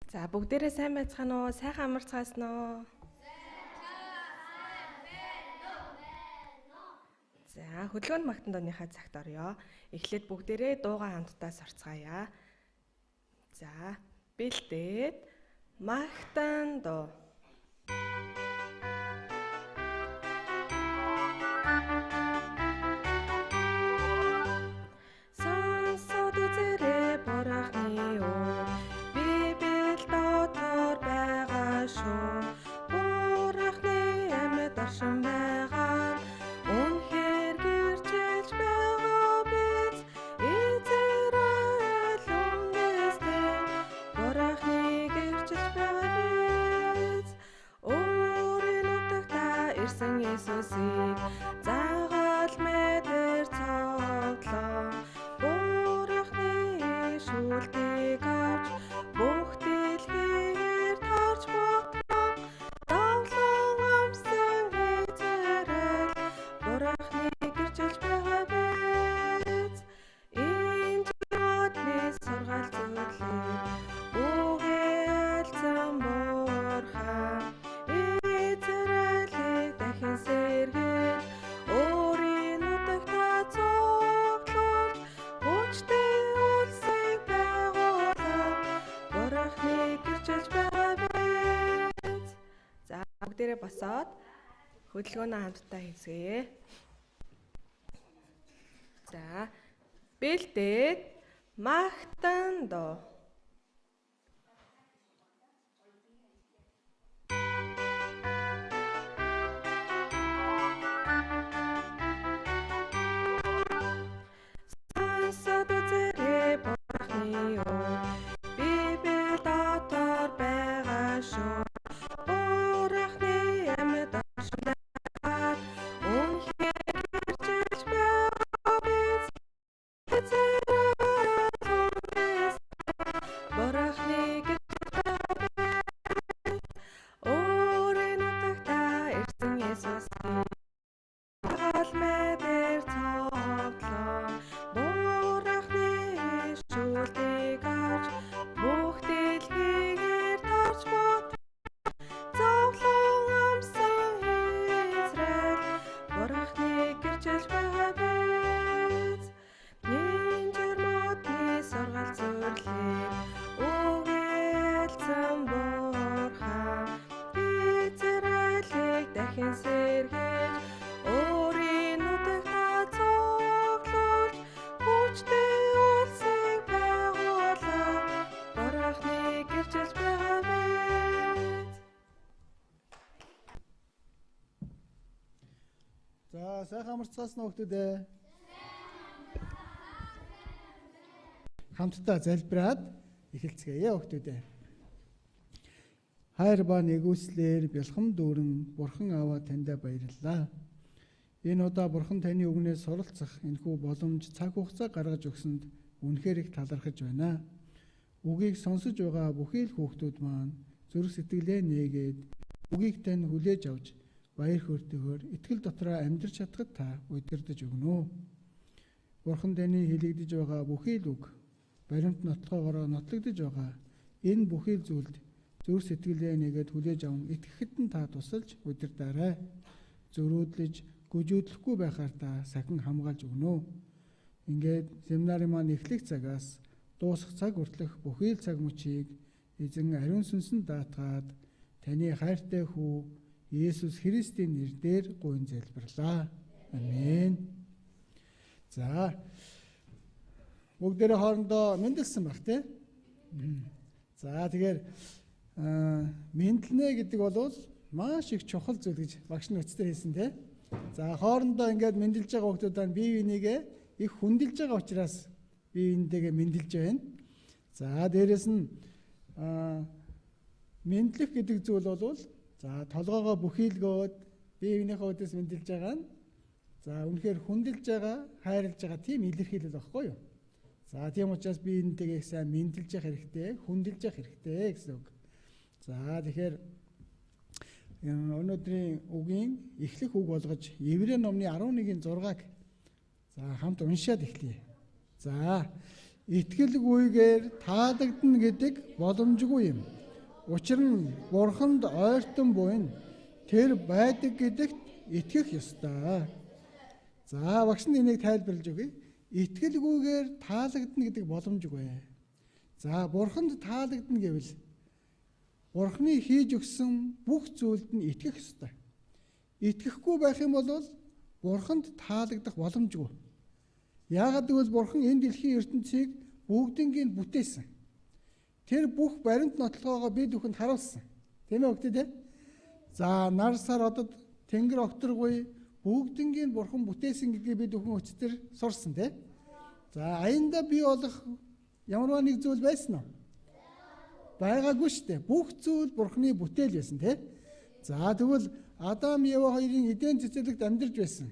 За бүгдээрээ сайн байцгаана уу? Сайхан амарцгаасан уу? За хөдөлгөөний магтан дууныхаа цагт орё. Эхлээд бүгдээрээ дуугаа хамтдаа сурцгаая. За бэлдээд магтан дуу. Сонсоод үзээрэй бурахны үү. Библ дотор байгаа шүү. Бурахны амьд оршин байгаа. Үнэхээр гэрчилж байгаа биз. Израиль үндэстэй бурахны гэрчилж байгаа биз. Өөрийн нутагтаа ирсэн Есүсийг загаал мэдэр цоглоо. Бурахны шүүлтийг авч бүх дэлхийгээр тарж бодлоо. Давлан амсан Израиль бурахны гэрчилж байгаа биз. Энд модны сургаал зүйлээ үгэлцэн бурхан Израилийг дахин сэргийлж өөрийн нутагтаа цуглуулж хүчтэй улсыг байгуулав бурахны гэрчилж байгаа биз. За бүгдээрээ босоод хөдөлгөөнөө хамтдаа хийцгээе. За бэлдээд магтан дуу. Сонсоод үзээрэй бурахны үү. Библ дотор байгаа шүү. Бурахны амьд оршин байгаа. Үнэхээр гэрчилж байгаа биз. Израиль үндэстэй бурахны гэрчилж байгаа биз. Өөрийн нутагтаа ирсэн Есүсийг загаал мэдэр цоглоо. Бурахны шүүлтийг авч бүх дэлхийгээр тарж бодлоо. Зовлон амсан Израиль бурахны гэрчилж байгаа биз. Нинжир модны сургаал зүрлээ үгэлцэн бурхан Израилийг дахин сэргийлж өөрийн нутагтаа цуглуулж хүчтэй улсыг байгуулав бурахны гэрчилж байгаа биз. За сайхан амарцгаасан уу хүүхдүүдээ. Хамтдаа залбираад эхэлцгээе хүүхдүүдээ. Хайр ба нэгүслэр бэлхэм дүүрэн Бурхан Аава таньда баярлалаа. Энэ удаа Бурхан таны үгнээс суралцах энэхүү боломж цаг хугацаа гаргаж өгсөнд үнэхээр их талархаж байна. Үгийг сонсож байгаа бүхий л хүүхдүүд маань зүрх сэтгэлээ нээгээд үгийг тань хүлээж авч баяр хөөртэйгээр итгэл дотроо амьдрч чадхад та удирдах өгнө. Бурхан таны хэлэгдэж байгаа бүхий л үг баримт нотлохоогоор нотлогдож байгаа энэ бүхий л зүйлд зүрх сэтгэлээ нээгээд хүлээж аван итгэхэд нь та тусалж удирдаарай. Зөрүүдлэж гүжүүдлэхгүй байхаар та сахин хамгаалж өгнө. Ингээд семинарын маань эхлэх цагаас дуусах цаг хүртэлх бүхий л цаг мөчийг эзэн ариун сүнсэнд даатгаад таны хайртай хүү Есүс Христийн нэрээр гуйн залбирлаа. Амен. За бүгдээрээ хоорондоо мэндэлсэн баг тий. За тэгэхээр мэдлэнэ гэдэг бол маш их чухал зүйл гэж багш нар өцтөр хэлсэн тий. За хоорондоо ингээд мэндэлж байгаа хүмүүсээ бие бинийгээ их хүндэлж байгаа учраас бие биендээгээ мэндэлж байна. За дээрэс нь мэдлэх гэдэг зүйл бол за толгоогоо бүхийлгөөд бие биенийхээ өдөөс мэндэлж байгаа нь за үнэхээр хүндэлж байгаа, хайрлаж байгаа тийм илэрхийлэл багхгүй юу? За тийм учраас бие биентэйгээ сайн мэндэлж явах хэрэгтэй, хүндэлж явах хэрэгтэй гэсэн үг. За тэгэхээр өнөөдрийн үгийн эхлэх үг болгож Еврей номны 11-ийн 6-г за хамт уншаад эхлэе. За итгэлгүйгээр таалагдана гэдэг боломжгүй юм. Учир нь Бурханд ойртон буйн тэр байдаг гэдэгт итгэх ёстой. За багш нь энийг тайлбарлаж өгье. Итгэлгүйгээр таалагдана гэдэг боломжгүй. За Бурханд таалагдана гэвэл Бурханы хийж өгсөн бүх зүйлд нь итгэх ёстой. Итгэхгүй байх юм бол Бурханд таалагдах боломжгүй. Яагаад гэвэл Бурхан энэ дэлхийн ертөнцийг бүгднийг бүтээсэн. Тэр бүх баримт нотлогоогоо бид бүхэнд харуулсан. Тийм ээ хөгтөө те? За нар сар одод тэнгэр окторгүй бүгднийг Бурхан бүтээсэн гэдгийг бид бүхэн өчтөр сурсан те? За аянда бий болох ямар нэг зүйл байсан уу? Байгаагүй шүү дээ. Бүх зүйл Бурханы бүтээл байсан те? За тэгвэл Адам Ева хоёрын эден цэцэрлэгт амьдарч байсан.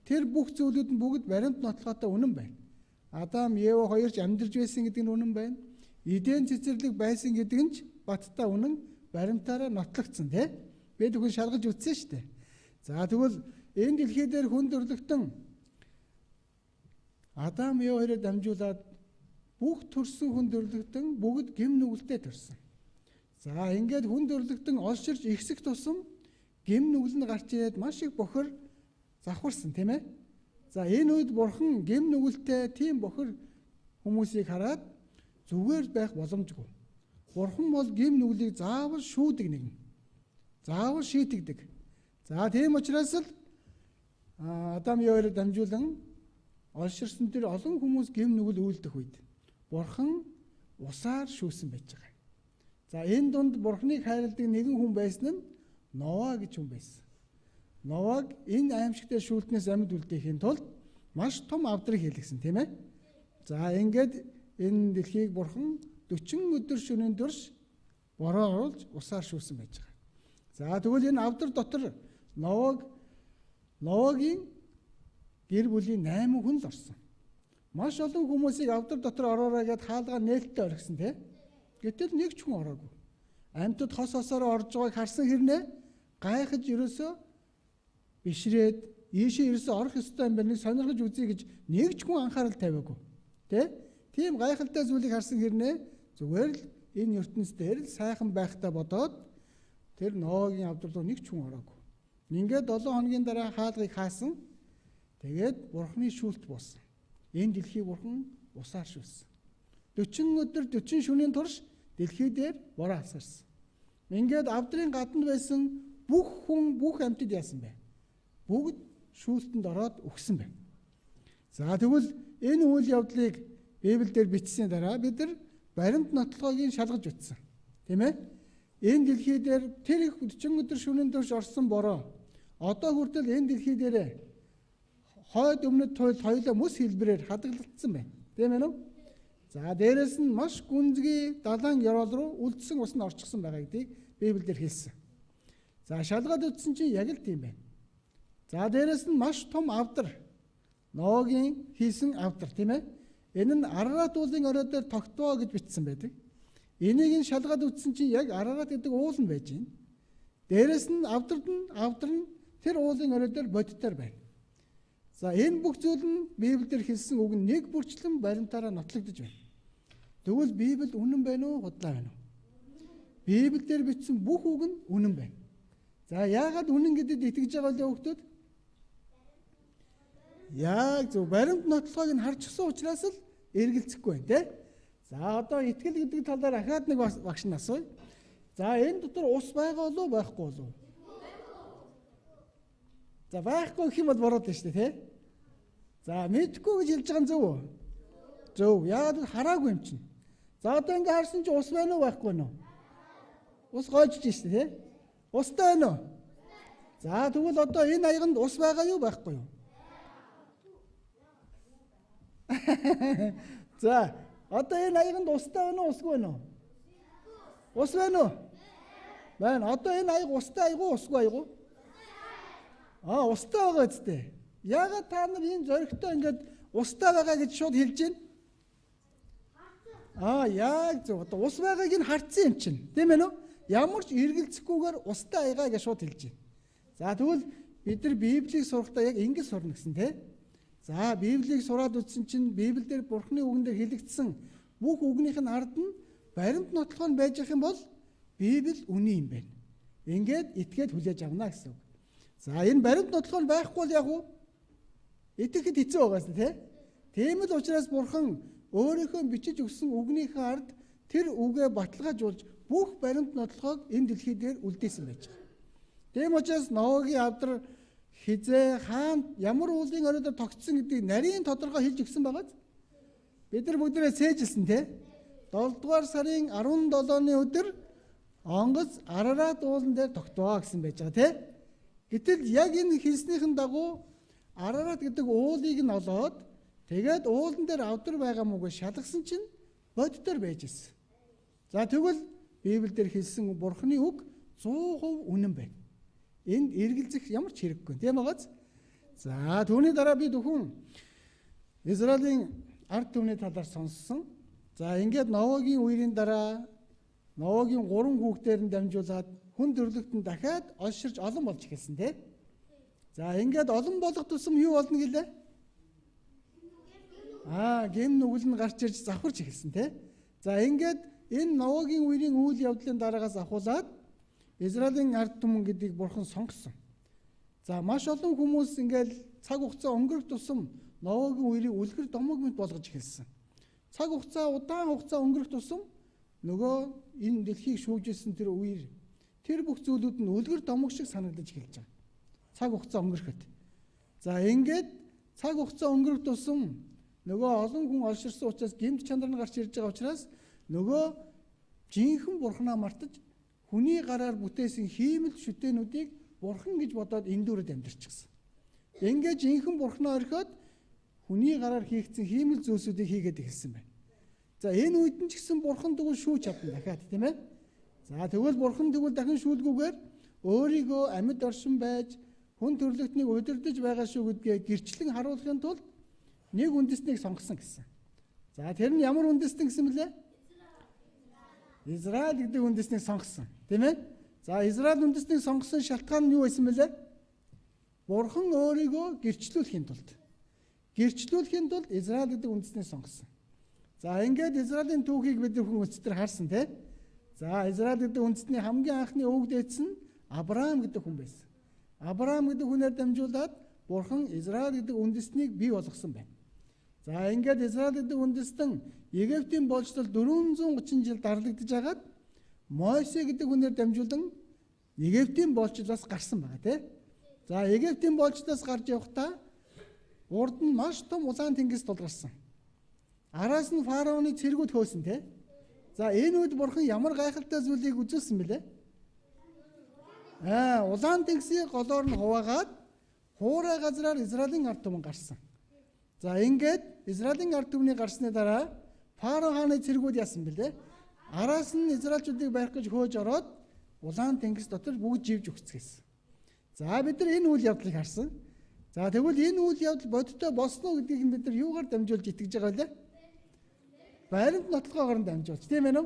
Тэр бүх зүйлүүд нь бүгд баримт нотлоготой үнэн байна. Адам Ева хоёр ч амьдарч байсан гэдэг нь үнэн байна. Эден цэцэрлэг байсан гэдэг нь ч баттай үнэн баримтаараа нотлогдсон тий. Бид бүхэн шалгаж үзсэн шүү дээ. За тэгвэл энэ дэлхий дээр хүн төрлөختөн Адам Ева хоёроор дамжуулаад бүх төрсөн хүн төрлөختөн бүгд гэм нүгэлтэй төрсөн. За ингээд хүн төрлөختөн олширч ихсэх тусам гэм нүгэл нь гарч ирээд маш их бохор завхарсан тийм ээ. За энэ үед Бурхан гэм нүгэлтэй тийм бохор хүмүүсийг хараад зүгээр байх боломжгүй. Бурхан бол гэм нүглийг заавал шүүдэг нэгэн. Заавал шийтгдэг. За тийм учраас л Адам Евээр дамжуулан олширсан тэр олон хүмүүс гэм нүгэл үйлдэх үед Бурхан усаар шүүсэн байж байгаа. За энэ дунд Бурханыг хайрладаг нэгэн хүн байсан нь Ноа гэж хүн байсан. Ноаг энэ аимшигтай шүүлтнээс амьд үлдээхийн тулд маш том авдрыг хийлгэсэн тийм ээ. За ингээд энэ дэлхийг Бурхан 40 өдөр шөнийн турш бороо оруулж усаар шүүсэн байж байгаа. За тэгвэл энэ авдар дотор Ноагийн гэр бүлийн 8 хүн л орсон. Маш олон хүмүүсийг авдар дотор ороорой гэд хаалгаа нээлттэй орхисон тийм. Гэтэл нэг ч хүн ороогүй. Амьтад хос хосоор орж байгааг харсан хэрнээ гайхаж ерөөсөө бишрээд ийшээ ерөөсөө орох ёстой юм байна. Сонирхож үзье гэж нэг ч хүн анхаарал тавиагүй. Тийм гайхалтай зүйлийг харсан хэрнээ зүгээр л энэ ертөнцийн дээр л сайхан байхтаа бодоод тэр Ноагийн авдар руу нэг ч хүн ороогүй. Ингээд 7 хоногийн дараа хаалгыг хаасан. Тэгээд Бурханы шүүлт буусан. Энэ дэлхийг Бурхан усаар шүүлсэн. 40 өдөр 40 шөнийн турш дэлхий дээр бороо асарсан. Ингээд авдрын гадна байсан бүх хүн бүх амьтад яасан бэ? Бүгд шүүлтэнд ороод өгсөн байна. За тэгвэл энэ үйл явдлыг Библиэлд бичсэний дараа бид нар баримт нотлогыг шалгаж үзсэн. Тийм ээ? Энэ дэлхий дээр тэр их 40 өдөр шөнийн турш орсон бороо одоо хүртэл энэ дэлхий дээр хойд өмнөд туйл хоёулаа мөс хэлбэрээр хадгалагдсан байна. Тийм ээ? За дээрэс нь маш гүнзгий далайн ёроол руу үлдсэн ус нь орчихсон байгаа гэдгийг Библиэлд хэлсэн. За шалгаад үзсэн чинь яг л тийм байна. За дээрэс нь маш том авдар. Ноагийн хийсэн авдар тийм ээ. Энэ нь Арарат уулын орой дээр тогтвоо гэж бичсэн байдаг. Энийг нь шалгаад үзсэн чинь яг Арарат гэдэг уул нь байж байна. Дээрэс нь авдар нь тэр уулын орой дээр бодитоор байна. За энэ бүх зүйл нь Библиэлд хэлсэн үг нь нэг бүрчлэн баримтаараа нотлогдож байна. Тэгвэл Библи үнэн байна уу, худлаа байна уу? Библиэлд бичсэн бүх үг нь үнэн байна. За яагаад үнэн гэдэгт итгэж байгаа вэ хүүхдүүд? Яг зөв баримт нотлогыг нь харж гисэн учраас л эргэлзэхгүй байна тий. За одоо итгэл гэдэг талаар ахаад нэг багш нь асууя. За энэ дотор ус байгаа болов уу байхгүй болов уу? За байхгүй гэх юм бол бороод байна шүү дээ тий. За мэдгүй гэж хэлж байгаа нь зөв үү? Зөв. Яагаад хараагүй юм чинь. За одоо ингээ харсан чинь ус байна уу байхгүй нь уу? Ус гоожж шүү дээ тий. Устай байна уу? За тэгвэл одоо энэ аяганд ус байгаа юу байхгүй юу? За одоо энэ аяганд устай байна уу усгүй байна уу? Ус байна уу? Байна. Одоо энэ аяг устай аяг уу усгүй аяг уу? Устай байгаа үстэй. Яагаад та нар энэ зоригтой ингээд устай байгаа гэж шууд хэлж байна? Яг зөв. Одоо ус байгааг нь хартсан юм чинь. Тийм ээ нөө? Ямар ч эргэлзэхгүйгээр устай аягаа гэж шууд хэлж байна. За тэгвэл бид нар Библийг сурахдаа яг ингэж сурна гэсэн тий. За Библийг сураад үзсэн чинь Библиэлд Бурхны үгэндээ хэлэгдсэн бүх үгнийх нь ард нь баримт нотлохоо нь байж их юм бол Библи үний юм байна. Ингээд итгээд хүлээж авна гэсэн үг. За энэ баримт нотлохоо нь байхгүй бол яг уу итгэхэд хэцүү байгаас тий. Тийм л учраас Бурхан өөрийнхөө бичиж өгсөн үгнийхээ ард тэр үгээ баталгаажуулж бүх баримт нотлохоог энэ дэлхий дээр үлдээсэн байж байгаа. Тийм учраас Ноагийн авдар хизээ хаан ямар уулын оройдоор тогтсон гэдгийг нарийн тодорхой хэлж өгсөн байгааз бид нар бүгдээ сээжилсэн тий. 7 дугаар сарын 17-ны өдөр онгоц Арарат уулан дээр тогтвоо гэсэн байж байгаа тий. Гэтэл яг энэ хэлснийхэн дагуу Арарат гэдэг уулыг нь олоод тэгээд уулан дээр авдар байгаа мөг шалгасан чинь боддоор байж ирсэн. За тэгвэл Библиэлд хэлсэн Бурхны үг 100% үнэн байна. Энд эргэлзэх ямар ч хэрэггүй. Тийм байгааз. За түүний дараа би зөвхөн Израилийн ард түмний талаар сонссон. За ингээд Ноагийн үерийн дараа Ноагийн 3 хүүхдээр нь дамжуулаад хүн төрлөختөнд дахиад олширч олон болж эхэлсэн тий. За ингээд олон болох тусам юу болно гэлээ? Гэм нүгэл нь гарч ирж завхарч эхэлсэн тий. За ингээд энэ Ноагийн үерийн үйл явдлын дараагаас ахуулаад Израилийн ард түмэн гэдгийг Бурхан сонгосон. За маш олон хүмүүс ингээл цаг хугацаа өнгөрөх тусам Ноагийн үерийг үлгэр домог мэт болгож эхэлсэн. Цаг хугацаа удаан хугацаа өнгөрөх тусам нөгөө энэ дэлхийг шүүжсэн тэр үер тэр бүх зүйлүүд нь үлгэр домог шиг санагдаж эхэлж байгаа. Цаг хугацаа өнгөрөхөд. За ингээд цаг хугацаа өнгөрөх тусам нөгөө олон хүн олширсан учраас гэмт чанар нь гарч ирж байгаа учраас нөгөө жинхэнэ Бурханаа мартаж хүний гараар бүтээсэн хиймэл шүтээнүүдийг Бурхан гэж бодоод энэ дүүрэд амьдарчихсан. Ингээд жинхэнэ Бурханаа орхиод хүний гараар хийгдсэн хиймэл зүйлсүүдийг хийгээд эхэлсэн байна. За энэ үед нь ч гэсэн Бурхан тэгвэл шүүж чадна дахиад тийм ээ. За тэгвэл Бурхан тэгвэл дахин шүүлгүүгээр өөрийгөө амьд оршин байж хүн төрлөختнийг удирдах байгаа шүү гэдгээ гэрчлэн харуулахын тулд нэг үндэстнийг сонгосон гэсэн. За тэр нь ямар үндэстэн гэсэн бэлээ? Израиль гэдэг үндэстнийг сонгосон, тийм ээ? За Израиль үндэстнийг сонгосон шалтгаан нь юу байсан бэлээ? Бурхан өөрийгөө гэрчлүүлэхийн тулд Израиль гэдэг үндэстнийг сонгосон. За ингээд Израилийн түүхийг бид хүн өчтөр харсан, тийм ээ? За Израиль гэдэг үндэстний хамгийн анхны өвөг дээдс нь Авраам гэдэг хүн байсан. Авраам гэдэг хүнээр дамжуулаад Бурхан Израиль гэдэг үндэстнийг бий болгосон байна. За ингээд Израиль гэдэг үндэстэн Египтийн болжтол 430 жил дарлагдж хагаад Мойсе гэдэг хүнээр дамжуулан Египтийн болжлоос гарсан байгаа тийм. За Египтийн болжлоос гарч явахдаа урд нь маш том улаан тэнгис тулгарсан. Араас нь фараоны цэргүүд хөөсөн тийм. За энэ үед Бурхан ямар гайхалтай зүйлийг үзүүлсэн бэлээ? Улаан тэнгисийн голоор нь хуваагаад хуурай газраар Израилийн ард түмэн гарсан. За ингээд Израилийн ард түмний гарсны дараа Фарао хааны цэргүүд яасан бэлээ? Араас нь Израильчүүдийг барих гэж хөөж ороод улаан тэнгис дотор бүгд живж өгцгээсэн. За бид нар энэ үйл явдлыг харсан. За тэгвэл энэ үйл явдал бодиттой босноо гэдгийг бид нар юугаар дамжуулж итгэж байгаа вэ? Баримт нотлохоогоор дамжуулж, тийм ээ нү?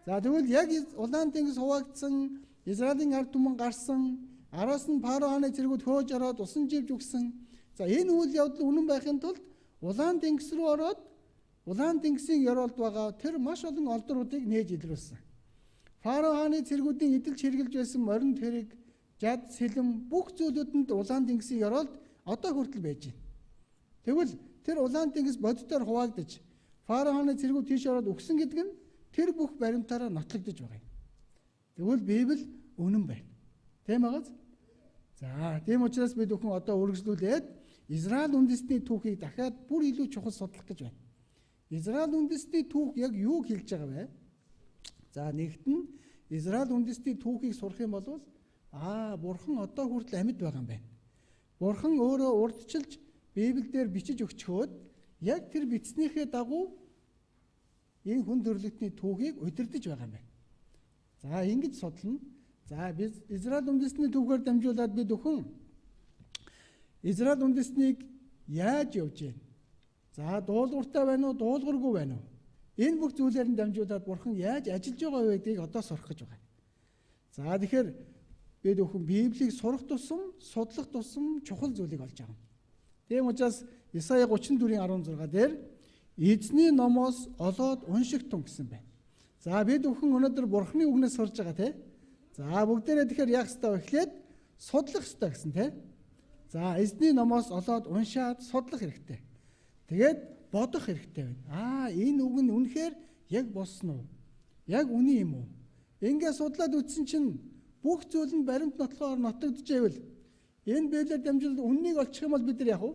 За тэгвэл яг улаан тэнгис хуваагдсан, Израилийн ард түмэн гарсан, араас нь Фарао хааны цэргүүд хөөж ороод усан живж өгсөн. За энэ үйл явдал үнэн байхын тулд улаан тэнгис рүү ороод улаан тэнгисийн ёроолд байгаа тэр маш олон олдруудыг нээж илрүүлсэн. Фарао хааны цэргүүдийн эдэлж хэрглэж байсан морин тэрэг, жад, сэлэм бүх зүйлүүдэнд улаан тэнгисийн ёроолд одоо хүртэл байж байна. Тэгвэл тэр улаан тэнгис бодитоор хуваагдаж Фарао хааны цэргүүд тийш ороод өгсөн гэдэг нь тэр бүх баримтаараа нотлогдож байгаа юм. Тэгвэл Библи үнэн байна. Тийм байгааз? За тийм учраас бид бүхэн одоо үргэлжлүүлээд Израиль үндэстний түүхийг дахиад бүр илүү чухал судлах гэж байна. Израиль үндэстний түүх яг юуг хэлж байгаа вэ? За нэгт нь Израиль үндэстний түүхийг сурах юм бол Бурхан одоо хүртэл амьд байгаа юм байна. Бурхан өөрөө урдчилж Библиэлд бичиж өгчхөөд яг тэр бичснийхээ дагуу энэ хүн төрлөختний түүхийг удирдах байгаа юм байна. За ингэж судлана. За biz Израиль үндэстний түүхээр дамжуулаад бид өхөн Израиль үндэстнийг яаж явж байна? За дуулууртай байна уу, дуулуургүй байна уу? Энэ бүх зүйлээр нь дамжуулаад Бурхан яаж ажиллаж байгаа вэ гэдгийг одоо сурах гэж байгаа. За тэгэхээр бид өхөн Библийг сурах тусам, судлах тусам чухал зүйлийг олж авна. Тийм учраас Исая 34:16 дээр эзний номоос олоод уншигтун гэсэн байна. За бид бүхэн өнөөдөр Бурхны үгнээс сурж байгаа те. За бүгдээрээ тэгэхээр яах ёстой вэ гэхлээр судлах ёстой гэсэн те. За эзний номоос олоод уншаад судлах хэрэгтэй. Тэгээд бодох хэрэгтэй байна. Энэ үг нь үнэхээр яг болсон уу? Яг үний юм уу? Ингээд судлаад үзсэн чинь бүх зүйл нь баримт нотлохоор нотогдчихэвэл энэ библиэр дамжуулаад үннийг олчих юм бол бид нар яах вэ?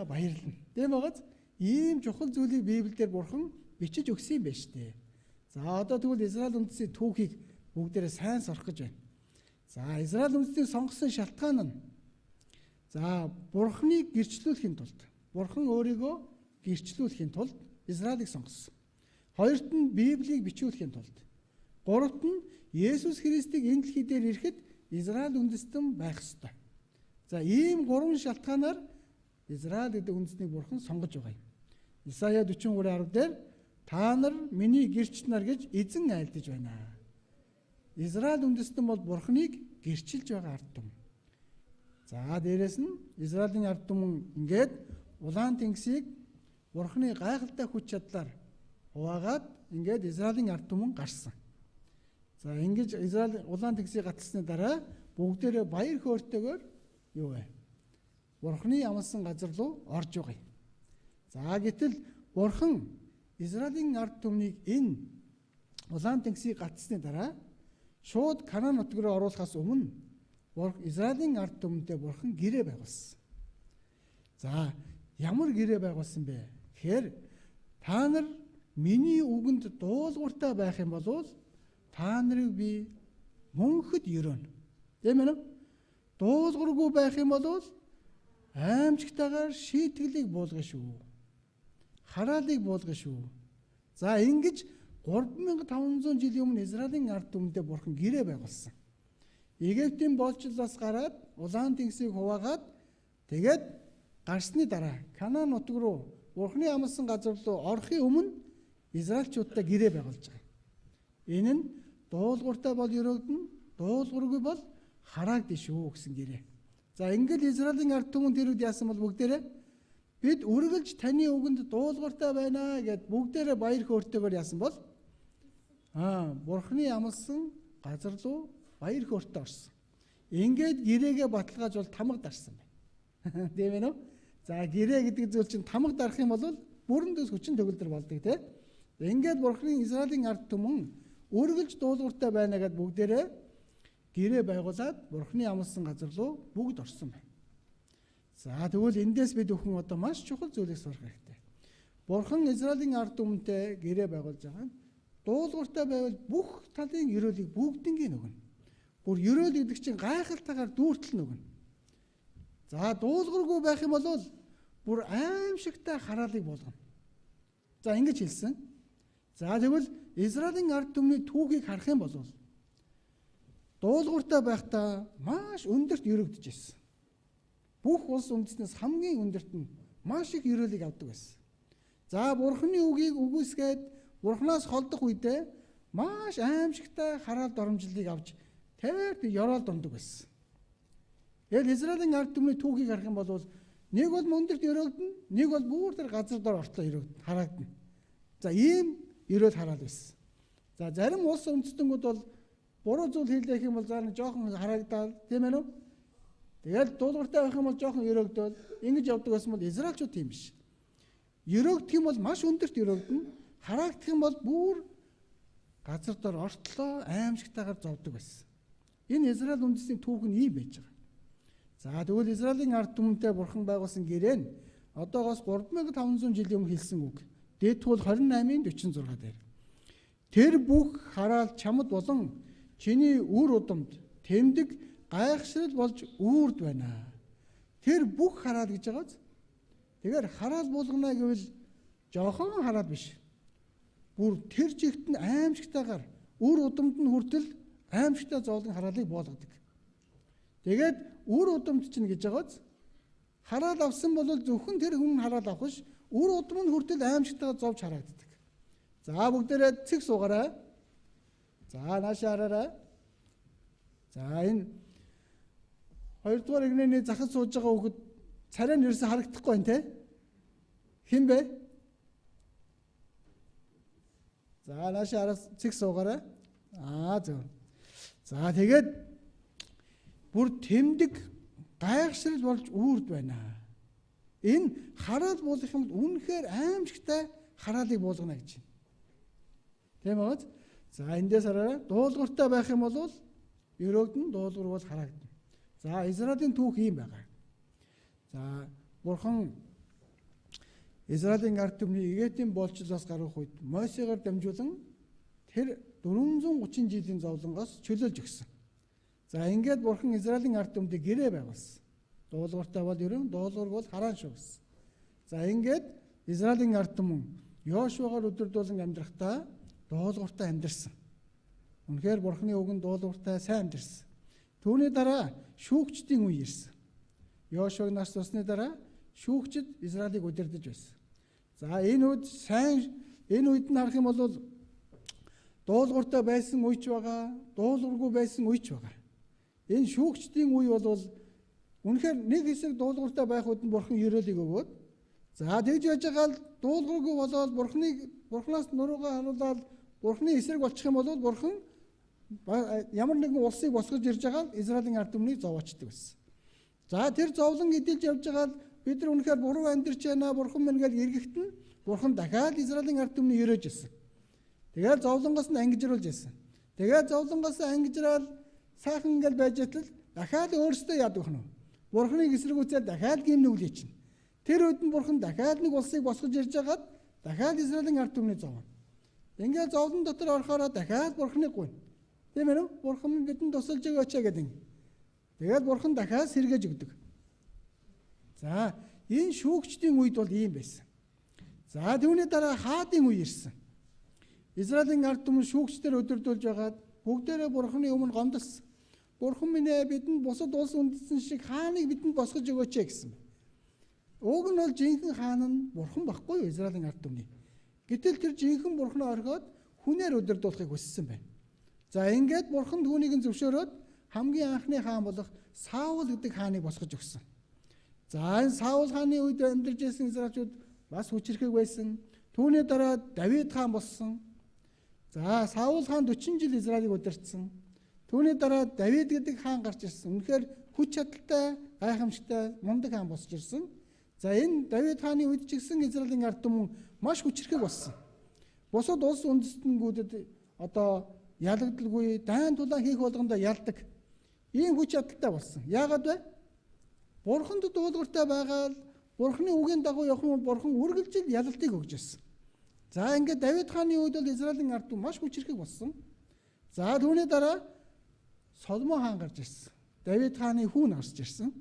Баярлна. Тийм байгааз ийм чухал зүйлийг Библиэлд Бурхан бичиж өгсөн юм байна шүү дээ. За одоо тэгвэл Израиль үндэстний түүхийг бүгдээрээ сайн сурах гэж байна. За Израиль үндэстний сонгосон шалтгаан нь Бурханыг гэрчлүүлэхийн тулд, Бурхан өөрийгөө гэрчлүүлэхийн тулд Израилийг сонгосон. Хоёрт нь Библийг бичүүлэхийн тулд. Гуравт нь Есүс Христийг энэ дэлхий дээр ирэхэд Израиль үндэстэн байх ёстой. За ийм гурван шалтгаанаар Израиль гэдэг үндэстнийг Бурхан сонгож байгаа юм. Исая 43:10 дээр та нар миний гэрч нар гэж эзэн айлдаж байна. Израиль үндэстэн бол Бурханыг гэрчилж байгаа ард түмэн. За дээрэс нь Израилийн ард түмэн ингээд улаан тэнгисийг Бурханы гайхалтай хүч чадлаар хуваагаад ингээд Израилийн ард түмэн гарсан. За ингэж Израиль улаан тэнгисийг гатсны дараа бүгдээрээ баяр хөөртэйгээр юу вэ? Бурханы амласан газар руу орж байгаа юм. За гэтэл Бурхан Израилийн ард түмнийг энэ улаан тэнгисийг гатсны дараа шууд Канаан нутаг руу оруулахаас өмнө Израилийн ард түмэнтэй Бурхан гэрээ байгуулсан. За ямар гэрээ байгуулсан бэ? Тэгэхээр та нар миний үгэнд дуулууртай байх юм бол та нарыг би мөнхөд өрөөнө. Тийм ээ? Дуулуургүй байх юм бол аимшигтайгаар шийтгэлийг буулгана шүү. Хараалыг буулгана шүү. За ингэж 3500 жилийн өмнө Израилийн ард түмэндээ Бурхан гэрээ байгуулсан. Египтийн болжлоос гараад улаан тэнгисийг хуваагаад тэгээд гарсны дараа Канаан нутаг руу Бурханы амласан газар руу орохын өмнө Израильчуудтай гэрээ байгуулж байгаа. Энэ нь дуулууртай бол өрөөгдөн, дуулуургүй бол хараагдана шүү гэсэн гэрээ. За ингээд Израилийн ард түмэн тэрүүд яасан бол бүгдээрээ бид үргэлж таны үгэнд дуулууртай байна гэд бүгдээрээ баяр хөөртэйгээр яасан бол Бурханы амласан газар руу баяр хөөртэй орсон. Ингээд гэрээгээ баталгааж бол тамга дарсан байна. Тийм ээ нөө? За гэрээ гэдэг зүйл чинь тамга дарах юм бол бүрэн дэс хүчин төгөлдөр болдог тийм. Ингээд Бурханы Израилийн ард түмэн үргэлж дуулууртай байна гэд бүгдээрээ гэрээ байгуулад Бурханы амласан газар руу бүгд орсон байна. За тэгвэл эндээс бид бүхэн одоо маш чухал зүйлийг сурах хэрэгтэй. Бурхан Израилийн ард түмэнтэй гэрээ байгуулж байгаа нь дуулууртай байвал бүх талын ерөөлийг бүгднгийн өгнө. Бүр ерөөл гэдэг чинь гайхалтайгаар дүүртэл нөгнө. За дуулуургүй байх юм бол бүр аимшигтай хараалыг болгоно. За ингэж хэлсэн. За тэгвэл Израилийн ард түмний түүхийг харах юм бол дуулууртай байхдаа маш өндөрт ерөөгдөж байсан. Бүх улс үндэснээс хамгийн өндөрт нь маш их ерөөлийг авдаг байсан. За Бурханы үгийг үгүйсгээд Бурханаас холдох үедээ маш аимшигтай хараал доромжлыг авч тэрд ёроол дундаг байсан. Яг Израилийн ард түмний түүхийг харах юм бол нэг бол өндөрт ерөөгдөн, нэг бол бүр тэр газар дор ортлоо ерөөгдөн, хараагдана. За ийм ерөөл хараал байсан. За зарим улс үндэстнүүд бол буруу зүйл хийлэх юм бол заана жоохон харагдаад тийм ээ нөө. Тэгэл дуулууртай байх юм бол жоохон ерөөгдөөл ингэж явдаг байсан бол Израильчууд тийм биш. Ерөөгдөх юм бол маш өндөрт ерөөгдөн, хараагдах юм бол бүр газар дор ортлоо аимшигтайгаар зовдөг байсан. Энэ Израиль үндэстний түүх нь ийм байж байгаа. За тэгвэл Израилийн ард түмэнтэй Бурхан байгуулсан гэрээ нь одоогоос 3500 жилийн өмнө хэлсэн үг. Дэдхүүл 28:46 дээр. Тэр бүх хараал чамд болон чиний үр удамд тэмдэг гайхшрал болж үрд байна. Тэр бүх хараал гэж байгааз. Тэгэхээр хараал болгоно гэвэл жоохон хараал биш. Бүр тэр чигт нь аимшигтайгаар үр удамд нь хүртэл аимшигтай зоолон хараалыг болгодог. Тэгээд үр удамд чинь гэж байгааз хараал авсан бол зөвхөн тэр хүн хараал авах биш, үр удам нь хүртэл аимшигтайгаар зовж харагддаг. За бүгдээрээ цэг суугаарай. За наашаа хараарай. За энэ 2 дугаар игнэний захад сууж байгаа хүүхэд царай нь ерөөсө харагдахгүй байна те. Хэн бэ? За наашаа араас цэг суугаарай. Зөв. За тэгээд бүр тэмдэг гайхшрал болж үрд байна. Энэ хараал буулгах юм бол үнэхээр аимшигтай хараалыг буулгана гэж байна. Тийм үү? За эндээс хараарай. Дуулууртай байх юм бол өрөөгдөн, дуулуур бол харагдана. За Израилийн түүх ийм байгаа. За Бурхан Израилийн ард түмний Египтийн боолчлоос гаргах үед Мосегаар дамжуулан тэр 430 жилийн зовлонгоос чөлөөлж өгсөн. За ингээд Бурхан Израилийн ард түмдэд гэрээ байгуулсан. Дуулууртай бол ерөн, дуулуур бол хараан шүү гэсэн. За ингээд Израилийн ард түмэн Йошуагаар өдөрдүүлэн амьдрахдаа дуулууртай амьдэрсэн. Үнэхээр Бурханы үгэнд дуулууртай сайн амьдэрсэн. Түүний дараа шүүгчдийн үе ирсэн. Йошуаг нас тусны дараа шүүгчд Израилийг удирдах байсан. За энэ үед нь харах юм бол дуулууртай байсан үеч байгаа, дуулуургүй байсан үеч байгаа. Энэ шүүгчдийн үе бол үнэхээр нэг хэсэг дуулууртай байх үед нь Бурхан ерөөлийг өгөөд за тэгж яж байгаа л дуулуургүй болоод Бурханаас нуруугаа харуулаад Бурханы эсрэг болчих юм бол Бурхан ямар нэгэн улсыг босгож ирж байгаа л Израилийн ард түмнийг зовоочдөг байсан. За тэр зовлон эдэлж явж байгаа л бид нар үнэхээр буруу амьдарч байна, Бурхан минь гэж эргэхтэн Бурхан дахиад Израилийн ард түмнийг ерөөж ирсэн. Тэгээд зовлонгоос нь ангижруулж ирсэн. Тэгээд зовлонгоос ангижраад сайхан ингээл байж итэл дахиад өөрсдөө яадаг вэ? Бурханыг эсэргүүцээд дахиад гимнүглээ чинь. Тэр үед нь Бурхан дахиад нэг улсыг босгож ирж байгаад дахиад Израилийн ард түмнийг зовно. Ингээд зовлон дотор орохоор дахиад Бурханыг гуйна. Тийм ээ үү? Бурхан бидэнд тусалж өгөөч гэдэг. Тэгээд Бурхан дахиад сэргээж өгдөг. За энэ шүүгчдийн үед бол ийм байсан. За түүний дараа хаадын үе ирсэн. Израилийн ард түмэн шүүгчдэр өдөрдүүлж байгаад бүгдээрээ Бурханы өмнө гомдолсон. Бурхан минь ээ бидэнд бусад улс үндэстэн шиг хааныг бидэнд босгож өгөөч гэсэн. Уг нь бол жинхэнэ хаан нь Бурхан байхгүй юу Израилийн ард түмний. Гэтэл тэр жинхэнэ Бурханаа орхиод хүнээр өдөрдүүлэхийг хүссэн байна. За ингээд Бурхан түүнийг зөвшөөрөөд хамгийн анхны хаан болох Саул гэдэг хааныг босгож өгсөн. За энэ Саул хааны үед амьдарч байсан израилчууд бас хүчрхэг байсан. Түүний дараа Давид хаан болсон. За Саул хаан 40 жил Израилийг удирдсан. Түүний дараа Давид гэдэг хаан гарч ирсэн. Үнэхээр хүч чадалтай, гайхамшигтай, мундаг хаан босч ирсэн. За энэ Давид хааны үед ч гэсэн Израилийн ард түмэн маш хүчрхэг болсон. Бусад улс үндэстнүүдэд одоо ялагдalгүй дайн тулаан хийх болгондоо ялдаг. Ийм хүч чадалтай болсон. Яагаад вэ? Бурханд дуулууртай байгаа л Бурханы үгийн дагуу явах юм бол Бурхан үргэлжил ялалтыг өгж ирсэн. За ингээд Давид хааны үед бол Израилийн ард түмэн маш хүчрхэг болсон. За түүний дараа Соломон хаан гарч ирсэн. Давид хааны хүү гарч ирсэн.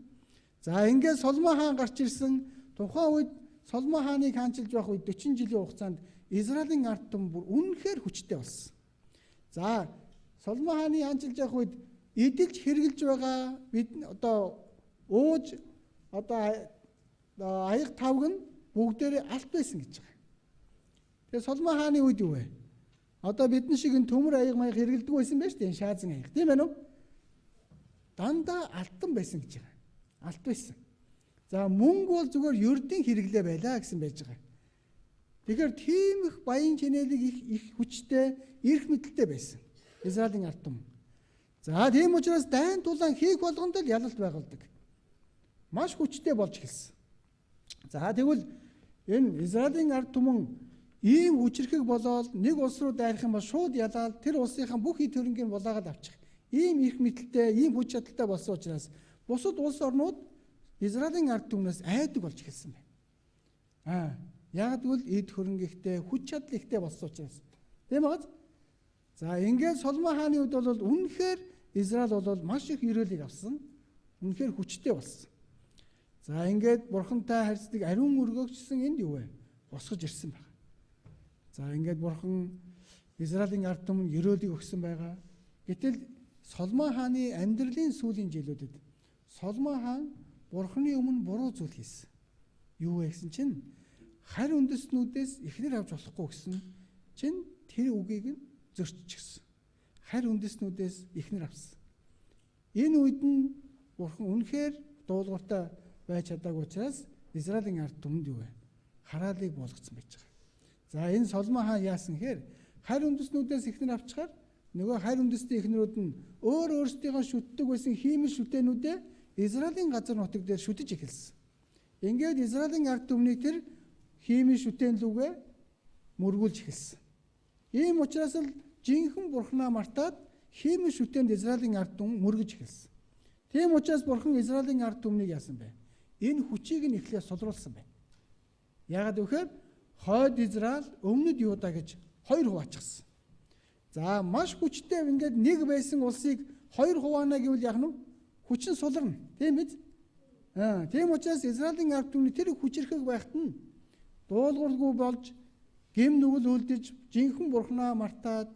За ингээд Соломон хаан гарч ирсэн. Тухайн үед Соломон хааныг хаанчилж байх үед 40 жилийн хугацаанд Израилийн ард түмэн бүр үнэхээр хүчтэй болсон. За Соломон хааны хаанчилж байх үед эдэлж хэрглэж байгаа бид одоо ууж одоо аяг тавг нь бүгдээрээ алт байсан гэж байгаа. Тэгээ Соломон хааны үед юу вэ? Одоо бидний шиг энэ төмөр аяг маяг хэргэлдэг байсан байж тээ шаазан аяг. Тийм ээ нү? Дандаа алтан байсан гэж байгаа. Алт байсан. За мөнгө бол зүгээр ердийн хэрэглээ байлаа гэсэн байж байгаа. Тэгэхээр тийм их баян чинэлэг их хүчтэй, эрх мэдэлтэй байсан. Израилийн ард түмэн. За тийм учраас дайн тулаан хийх болгонд л ялалт байгуулдаг. Маш хүчтэй болж эхэлсэн. За тэгвэл энэ Израилийн ард түмэн ийм хүчрхэг болоод нэг улс руу дайрах юм бол шууд ялаад тэр улсынхаа бүх хэд хөрөнгийг булаагаад авчих. Ийм эрх мэдэлтэй, ийм хүч чадалтай болсон учраас бусад улс орнууд Израилийн ард түмнээс айдаг болж эхэлсэн байна. Яг тэгвэл эд хөрөнгөтэй, хүч чадал ихтэй болсон учраас. Тийм үү? За ингээд Соломон хааны үед бол үнэхээр Израиль бол маш их ерөөлийг авсан. Үнэхээр хүчтэй болсон. За ингээд Бурхантай харьцдаг ариун өргөгчсөн энд юу вэ? Босгож ирсэн байна. За ингээд Бурхан Израилийн ард түмэнд ерөөлийг өгсөн байгаа. Гэтэл Соломон хааны амьдралын сүүлийн жилүүдэд Соломон хаан Бурханы өмнө буруу зүйл хийсэн. Юу вэ гэсэн чинь харь үндэстнүүдээс ихнэр авч болохгүй гэсэн чинь тэр үгийг нь зөрчихсөн. Харь үндэстнүүдээс ихнэр авсан. Энэ үед нь Бурхан үнэхээр дуулууртай байж чадаагүй учраас Израилийн ард түмэнд юу вэ? Хараалыг болгоцсон байж байгаа. За энэ Соломон хаан яасан гэхээр харь үндэснүүдээс ихнэр авчихаар нөгөө харь үндэсний ихнэрүүд нь өөрсдийнхөө шүтдэг байсан хиймэл шүтэнүүдээ Израилийн газар нутаг дээр шүтэж эхэлсэн. Ингээд Израилийн ард түмнийг тэр хиймэл шүтэн лүгээ мөргүүлж эхэлсэн. Ийм учраас л жинхэнэ бурхнаа мартаад хиймэл шүтэнд Израилийн ард түмэн мөргөж эхэлсэн. Тийм учраас бурхан Израилийн ард түмнийг яасан бэ? Энэ хүчийг нь эхлээд сулруулсан байна. Яагаад гэвэл хойд Израиль, өмнөд Юда гэж хоёр хуваачсан. За маш хүчтэй ингээд нэг байсан улсыг хоёр хуваана гэвэл яг нь хүчин суларна. Тийм биз? Тийм учраас Израилийн ард түмний тэр хүчрхэг байхад нь дуулуургүй болж гэм нүгэл үлдэж жинхэнэ бурхнаа мартаад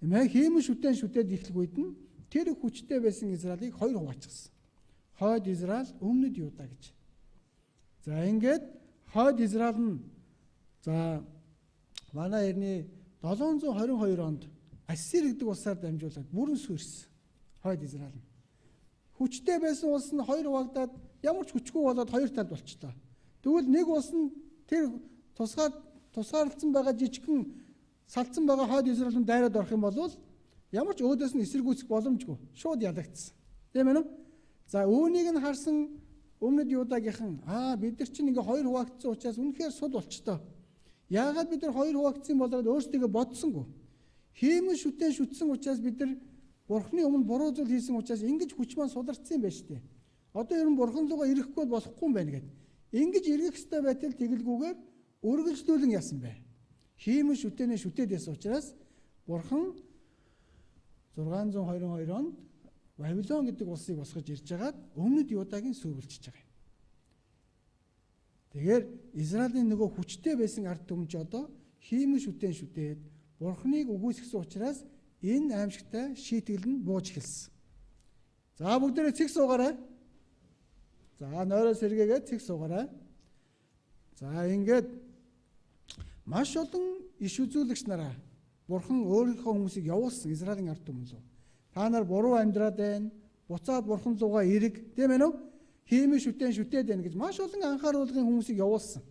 хиймэл шүтээд эхлэх үед нь тэр хүчтэй байсан Израилийг хоёр хуваачсан. Хойд Израиль, өмнөд Юда гэж. За ингээд хойд Израиль нь за манай эртний 722 онд Ассир гэдэг улсаар дамжуулаад бүрэн сүрсэн. Хойд Израиль нь. Хүчтэй байсан улс нь хоёр хуваагдаад ямар ч хүчгүй болоод хоёр талд болчихлоо. Тэгвэл нэг улс нь тэр тусгаарлагдсан байгаа жижигхэн салцсан байгаа хойд Израиль нь дайраад орох юм бол ямар ч өөдөөс нь эсэргүүцэх боломжгүй. Шууд ялагдсан. Тийм ээ нү? За үүнийг нь харсан өмнөд Юдагийнхан бид нар чинь ингээ хоёр хуваагдсан учраас үнэхээр суд болчтоо. Яагаад бид нар хоёр хуваагдсан болоод өөрсдөө бодсонгүй. Хиймэл шүтсэн учраас бид нар бурхны өмнө буруу зүйл хийсэн учраас ингэж хүч маань суларцсан юм байна шүү дээ. Одоо ер нь бурхан руугаа ирэхгүй болохгүй юм байна гэд. Ингэж эргэх ёстой байтал тэгэлгүйгээр үргэлжлүүлэн яасан бэ? Хиймэл шүтээд байсан учраас бурхан 622 онд Вавилон гэдэг улсыг босгож ирж байгаад өмнөд Юдагийн сүйвэлжиж байгаа юм. Тэгэхээр Израилийн нөгөө хүчтэй байсан ард түмэн ч одоо хиймэл шүтээд бурхныг үгүйсгэсэн учраас энэ аимшигтай шийтгэл нь бууж эхэлсэн. За бүгдээрээ цэг суугаарай. За нойроо сэргээгээд цэг суугаарай. За ингээд маш олон иш үзүүлэгч нараа бурхан өөрийнхөө хүмүүсийг явуулсан Израилийн ард түмэн рүү. Та нар буруу амьдраад байна. Буцаад бурхан руугаа эрэг, тийм ээ нү? Хиймэл шүтээд байна гэж маш олон анхааруулгын хүмүүсийг явуулсан.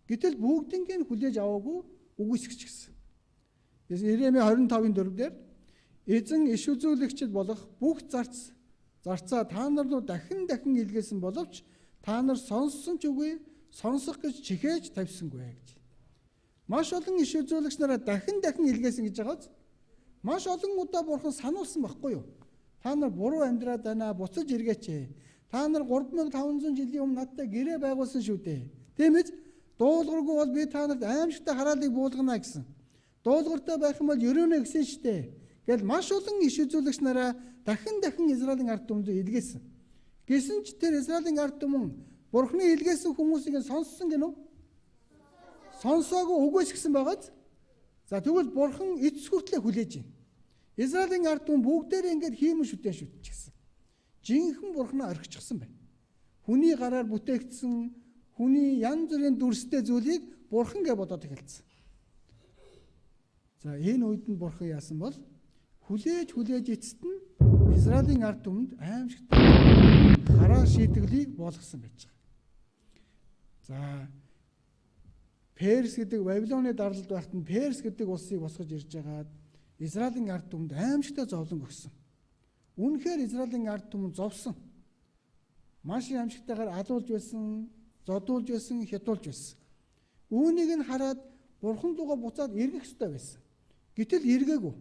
Гэтэл бүгднийг хүлээж аваагүй үгүйсгэж гисэн. Иеремия 25:4 дээр эзэн иш үзүүлэгчд болох бүх зарцаа та нар руу дахин илгээсэн боловч та нар сонссон ч үгүй, сонсох гэж чихээж тавьсангүй гэж. Маш олон иш үзүүлэгч нараа дахин илгээсэн гэж байгааз маш олон удаа бурхан сануулсан байхгүй юу? Та нар буруу амьдраад байна, буцаж эргээч. Та нар 3500 жилийн өмнө надтай гэрээ байгуулсан шүү дээ. Тийм ээ? Дуулуургүй бол би та нарт аимшигтай хараалыг буулгана гэсэн. Дуулууртай байх юм бол ерөөнө гэсэн шүү дээ. Гэл маш олон иш үзүүлэгч нараа дахин Израилийн ард түмэнд илгээсэн. Гэсэн ч тэр Израилийн ард түмэн бурханы илгээсэн хүмүүсийг сонссон гэнэ үү? Сонсоогүй үгүйсгэсэн байгааз. За тэгвэл бурхан эцэс хүртлээр хүлээж байна. Израилийн ард түмэн бүгдээрээ ингээд хиймэл шүтчихсэн. Жинхэнэ бурхнаа орхичихсан байна. Хүний гараар бүтээгдсэн хүний янз бүрийн дүрстэй зүйлийг бурхан гэж бодоод эхэлсэн. За энэ үед нь бурхан яасан бол хүлээж эцэст нь Израилийн ард түмэнд аимшигтай хараа шийтгэлийг болгосон байж байгаа. За Перс гэдэг Вавилоны дарлалд байхад нь Перс гэдэг улсыг босгож ирж байгаад Израилийн ард түмэнд аимшигтай зовлон өгсөн. Үнэхээр Израилийн ард түмэн зовсон. Маш аимшигтайгаар алуулж байсан, зодуулж байсан, хятуулж байсан. Үүнийг нь хараад бурхан руугаа буцаад эргэх ёстой байсан. Гэтэл эргээгүй.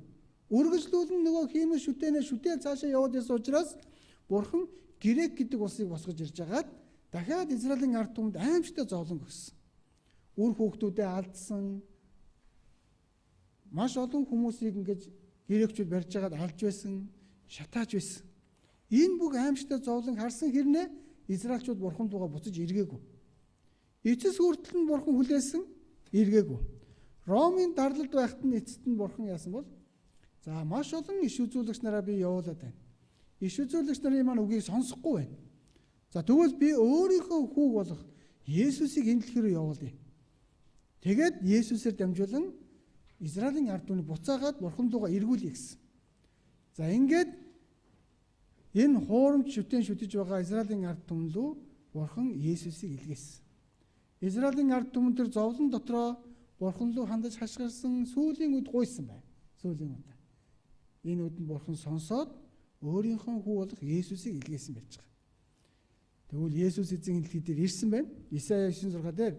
Үргэлжлүүлэн нөгөө хиймэл шүтээл цаашаа яваад байсан учраас бурхан Грек гэдэг улсыг босгож ирж байгаад дахиад Израилийн ард түмэнд аимшигтай зовлон өгсөн. Үр хүүхдүүдээ алдсан. Маш олон хүмүүсийг ингэж грекчүүд барьж байгаад алж байсан, шатааж байсан. Энэ бүх аимшигтай зовлон харсан хэрнээ Израильчууд бурхан руугаа буцаж эргээгүй. Эцэс хүртэл нь бурхан хүлээсэн, эргээгүй. Ромын дарлалд байхад нь эцэст нь бурхан яасан бол за маш олон иш үзүүлэгч нараа би явуулаад байна. Иш үзүүлэгч нарын маань үгийг сонсохгүй байна. За тэгвэл би өөрийнхөө хүүг болох Есүсийг энэ дэлхий рүү явуулъя. Тэгээд Есүсээр дамжуулан Израилийн ард түмнийг буцаагаад бурхан руугаа эргүүлье гэсэн. За ингээд энэ хуурамч шүтэж байгаа Израилийн ард түмэн рүү Бурхан Есүсийг илгээсэн. Израилийн ард түмэн тэр зовлон дотроо Бурхан руу хандаж хашгирсан сүүлийн үед гуйсан байна. Сүүлийн үед. Энэ үдэнд Бурхан сонсоод өөрийнхөө хүү болох Есүсийг илгээсэн байж байгаа. Тэгвэл Есүс эзэн илхий дээр ирсэн байна. Исая 9:6 дээр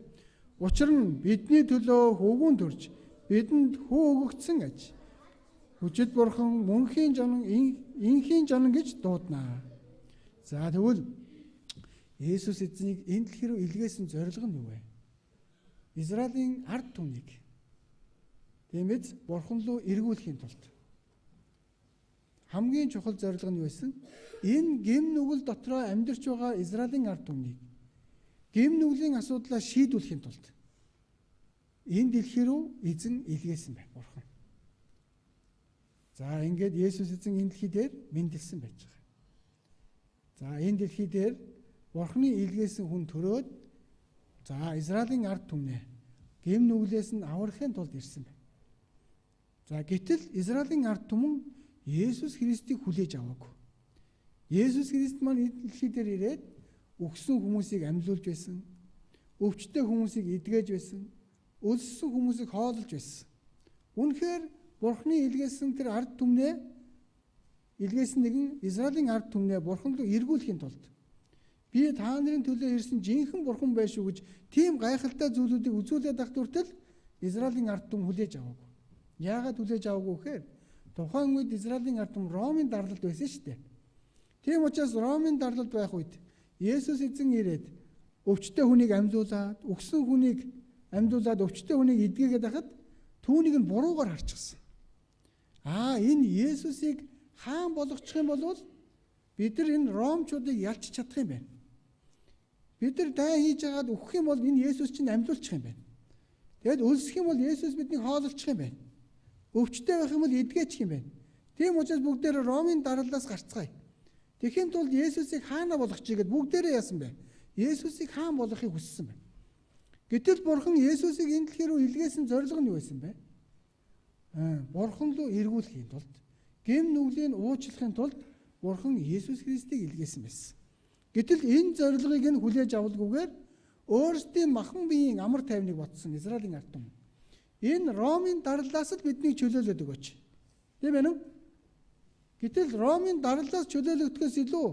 учир нь бидний төлөө хөвгүүн төрж бидэнд хүү өгөгдсөн аж. Хүчит Бурхан мөнхийн жонон инхийн жонон гэж дууднаа. За тэгвэл Есүс эзнийг энэ дэлхий рүү илгээсэн зорилго нь юу вэ? Израилийн ард түмнийг тиймээс Бурхан руу эргүүлэхийн тулд хамгийн чухал зорилго нь юу байсан? Энэ гэм нүгэл дотроо амьдарч байгаа Израилийн ард түмнийг гэм нүглийн асуудлаа шийдвэрлэхийн тулд энэ дэлхий рүү эзэн илгээсэн байна Бурхан. За ингээд Есүс эзэн энэ дэлхий дээр мэндэлсэн байж байгаа. За энэ дэлхий дээр Бурханы илгээсэн хүн төрөөд за Израилийн ард түмнээ гэм нүглээс нь аврахын тулд ирсэн байна. За гэтэл Израилийн ард түмэн Есүс Христийг хүлээж аваагүй. Есүс Христ маань энэ дэлхий дээр ирээд өгсөн хүмүүсийг амьлуулж байсан. Өвчтөе хүмүүсийг эдгэж байсан. Өлссөн хүмүүсийг хооллож байсан. Үнэхээр Бурханы илгээсэн тэр ард түмнээ илгээсэн нэгэн Израилийн ард түмнээ Бурхан руу эргүүлэхийн тулд би та нарын төлөө ирсэн жинхэнэ Бурхан байх шүү гэж тийм гайхалтай зүйлүүдийг үзүүлээд ах хүртэл Израилийн ард түмэн хүлээж аваагүй. Яагаад хүлээж аваагүй гэхээр тухайн үед Израилийн ард түмэн Ромын дарлалд байсан шүү дээ. Тийм учраас Ромын дарлалд байх үед Есүс эзэн ирээд өвчтөе хүнийг амьлуулад, өгсөн хүнийг амьлуулад, өвчтөе хүнийг эдгээгээд байхад түүнийг нь буруугаар харчихсан. Энэ Есүсийг хаан болгочих юм бол бид нар энэ ромчуудыг ялч чадах юм байна. Бид нар дай хийж агаад өгөх юм бол энэ Есүс чинь амьлуулчих юм байна. Тэгэд өлсөх юм бол Есүс биднийг хоололчих юм байна. Өвчтөе байх юм бол эдгээчих юм байна. Тийм учраас бүгдээр Ромын дараллаас гарцгаая. Тэгэхин тулд Есүсийг хаана болгочихъя гэд бүгдээрээ яасан бэ? Есүсийг хаан болгохыг хүссэн байна. Гэтэл Бурхан Есүсийг энэ дэлхий рүү илгээсэн зорилго нь юу байсан бэ? Бурхан руу эргүүлэхийн тулд, гэм нүглийн уучлахын тулд Бурхан Есүс Христийг илгээсэн байсан. Гэтэл энэ зорилгыг нь хүлээж авалгүйгээр өөрсдийн махан биеийн амар тайвныг ботсон Израилийн ард түмэн. Энэ Ромын дарлалаас л биднийг чөлөөлөд өгөөч. Тийм ээ үү? Гэтэл Ромын дарлалаас чөлөөлөгдөхөөс илүү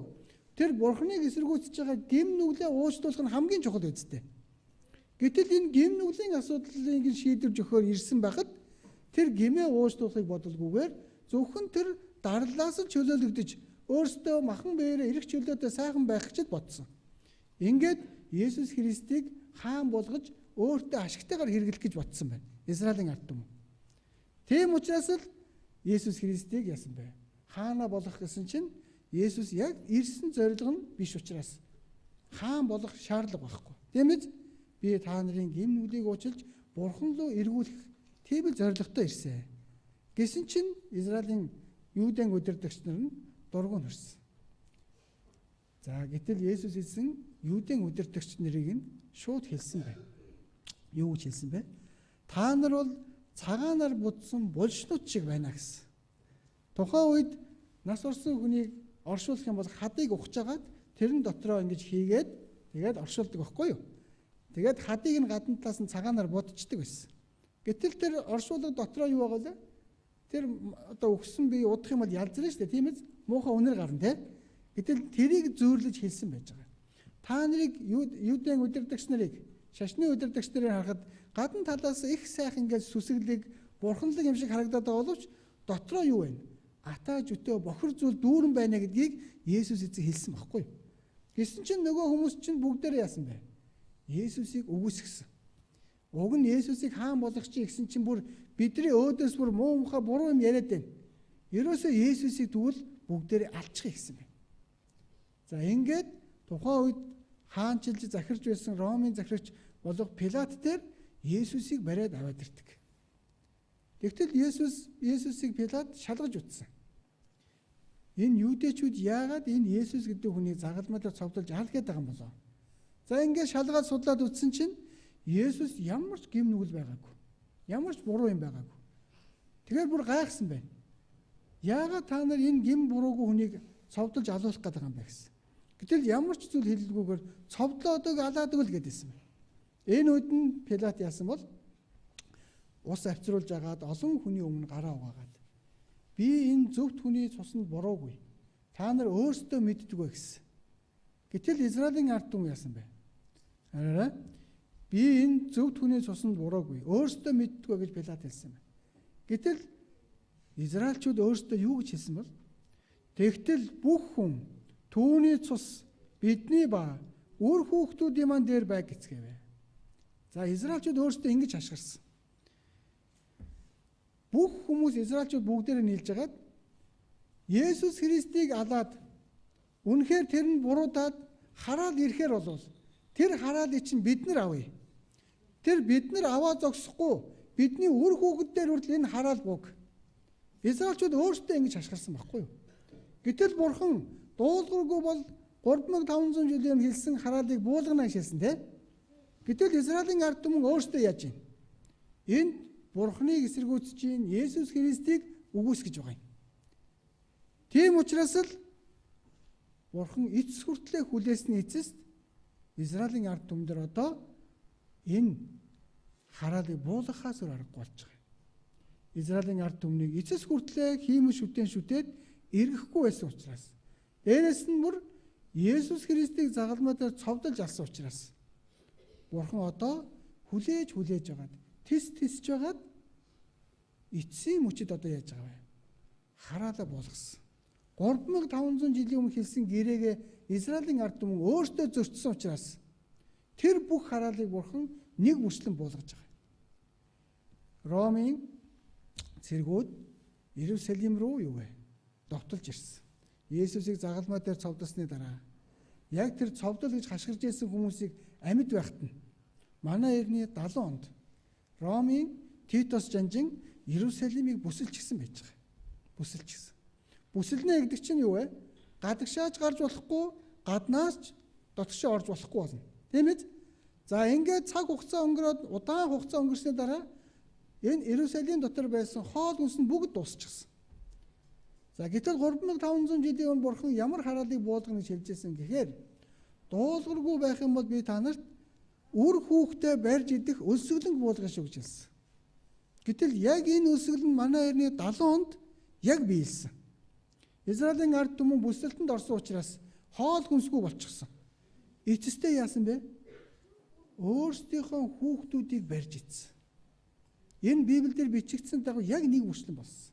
тэр Бурханыг эсэргүүцэж байгаа гэм нүглээ уучлуулах нь хамгийн чухал үстэй. Гэтэл энэ гэм нүглийн асуудлыг шийдвэрж өгөхөөр ирсэн байхад тэр гэмээ уучлуулахыг бодолгүйгээр зөвхөн тэр дарлалаас л чөлөөлөгдөж өөртөө махан биеэрээ эрэх чөлөөтэй сайхан байх гэж бодсон. Ингээд Есүс Христийг хаан болгож өөртөө ашигтайгаар хэрэглэх гэж бодсон байна. Израилийн ард түмэн. Тийм учраас л Есүс Христийг яасан бэ? Хаана болгох гэсэн чинь Есүс яг ирсэн зорилго нь биш учраас хаан болох шаардлага байхгүй. Тийм ээ? Би та нарын гэм нүглийг уучлж Бурхан руу эргүүлэх тийм л зорилготой ирсэн. Гэсэн чинь Израилийн Юудын удирдагч нар нь дургуун хүрсэн. За гэтэл Есүс эзэн Юудын удирдагч нарыг нь шууд хэлсэн байна. Юу гэж хэлсэн бэ? Та нар бол цагаанаар будсан булшнууд шиг байна гэсэн. Тухайн үед нас орсон хүнийг оршуулах юм бол хадыг ухажгаад тэрэн дотроо ингэж хийгээд тэгээд оршуулдаг байхгүй юу? Тэгээд хадыг нь гадна талаас нь цагаанаар будчихдаг байсан. Гэтэл тэр оршуулга дотроо юу байгаа вэ? Тэр одоо өгсөн бие удах юм бол ялзраа шүү дээ, тийм ээ? Муухай үнэр гарна те. Гэтэл тэрийг зөөрлөж хэлсэн байж байгаа. Та нарыг Юудын удирдагч нарыг, шашны удирдагч нарыг харахад гадна талаас их сайхан гэж сүсэглэг, бурханлаг юм шиг харагдаад байгаа боловч дотроо юу вэ? Атаа жүтөө бохир зүйл дүүрэн байна гэдгийг Есүс эзэн хэлсэн байхгүй юу? Гэсэн чинь нөгөө хүмүүс чинь бүгдээрээ яасан бэ? Есүсийг үгүйсгэсэн. Уг нь Есүсийг хаан болгох чи гэсэн чинь бүр бидний өөдөөс бүр муу мухай буруу юм яриад байна. Ерөөсөө Есүсийг тэгвэл бүгдээрээ алчихъя гэсэн байна. За ингээд тухайн үед хаанчилж захирж байсан Ромын захирагч болох Пилат дээр Есүсийг бариад аваад ирдэг. Тэгтэл Есүсийг Пилат шалгаж утсан. Энэ юудэчүүд яагаад энэ Есүс гэдэг хүнийг загалмайлаар цовдолж алах гээд байгаа юм болоо? За ингээд шалгаад судлаад үзсэн чинь Есүс ямар ч гэм нүгэл байгаагүй. Ямар ч буруу юм байгаагүй. Тэгэхээр бүр гайхсан байна. Яагаад та нар энэ гэм буруугүй хүнийг цовдолж алуулах гээд байгаа юм бэ гэсэн. Гэтэл ямар ч зүйл хэлэлгүйгээр цовдлоодог, алаадаг л гэдээсэн байна. Энэ үед нь Пилат яасан бол ус авчруулж агаад олон хүний өмнө гараа угаагаад би энэ зөвхт хүний цуснд буруугүй. Та нар өөрсдөө мэддэг вэ гэсэн. Гэтэл Израилийн ард түмэн яасан бэ? Хараарай. Би энэ зөвхт хүний цуснд буруугүй. Өөрсдөө мэддэг вэ гэж Пилат хэлсэн байна. Гэтэл Израильчууд өөрсдөө юу гэж хэлсэн бол? Тэгтэл бүх хүн түүний цус бидний ба үр хүүхдүүдийн маань дээр байг гэцгээвэ. За Израильчууд өөрсдөө ингэж хашгирсан. Бүх хүмүүс Израильчууд бүгдээрээ нийлж хагаад Есүс Христийг алаад үнэхээр тэр нь буруудаад хараад ирэхээр бол тэр хараалыг чинь бид нар авъя. Тэр бид нар аваа зогсохгүй бидний үр хүүхдээр хүртэл энэ хараал буг. Израильчууд өөрсдөө ингэж хашгирсан байхгүй юу? Гэтэл Бурхан дуулуургүй бол 3500 жилийн өмнө хэлсэн хараалыг буулгана гэж хэлсэн тийм. Гэтэл Израилийн ард түмэн өөрсдөө яаж юм? Энд Бурханыг эсэргүүцэж чинь Есүс Христийг үгүйсгэж байгаа юм. Тийм учраас л Бурхан эцэс хүртлэх хүлээсний эцэст Израилийн ард түмэн одоо энэ хараалыг буулгахаас өөр аргагүй болж байгаа. Израилийн ард түмнийг эцэс хүртлэх хиймэл шүтээд эргэхгүй байсан учраас дээрээс нь бүр Есүс Христийг загалмай дээр цовдолж алсан учраас Бурхан одоо хүлээж байгаад тисж байгаад эцсийн мөчөд одоо яаж байгаа вэ? Хараалаа болгосон. 3500 жилийн өмнө хэлсэн гэрээгээ Израилийн ард түмэн өөртөө зөрчсөн учраас тэр бүх хараалыг Бурхан нэг бүрчлэн буулгаж байгаа. Ромын цэргүүд Иерусалим руу юу вэ? Довтолж ирсэн. Есүсийг загалмай дээр цовдсны дараа яг тэр цовдол гэж хашгирж ирсэн хүмүүсийг амьд байхад нь манай эртний 70 онд Ромын Титос жанжин Иерусалимыг бүсэлчихсэн байж байгаа. Бүсэлчихсэн. Бүсэлнэ гэдэг чинь юу вэ? Гадагшааж гарч болохгүй, гаднаас ч дотгошоо орж болохгүй болно. Тийм ээ? За ингээд цаг хугацаа өнгөрөөд удаан хугацаа өнгөрсний дараа энэ Иерусалим дотор байсан хоол хүнс нь бүгд дуусчихсан. За гэтэл 3500 жилийн өмнө Бурхан ямар хараалыг буулгана гэж хэлжсэн гэхээр дуулуургүй байх юм бол би та нарт үр хүүхдээ барьж идэх өлсгөлөнг буулгана шүү гэж хэлсэн. Гэтэл яг энэ өлсгөлөн манай эртний 70 онд яг биелсэн. Израилийн ард түмэн бүсэлтэнд орсон учраас хоол хүнсгүй болчихсон. Эцэстээ яасан бэ? Өөрсдийнхөө хүүхдүүдийг барьж идсэн. Энэ Библиэлд бичигдсэн дагуу яг нэг бүрчлэн болсон.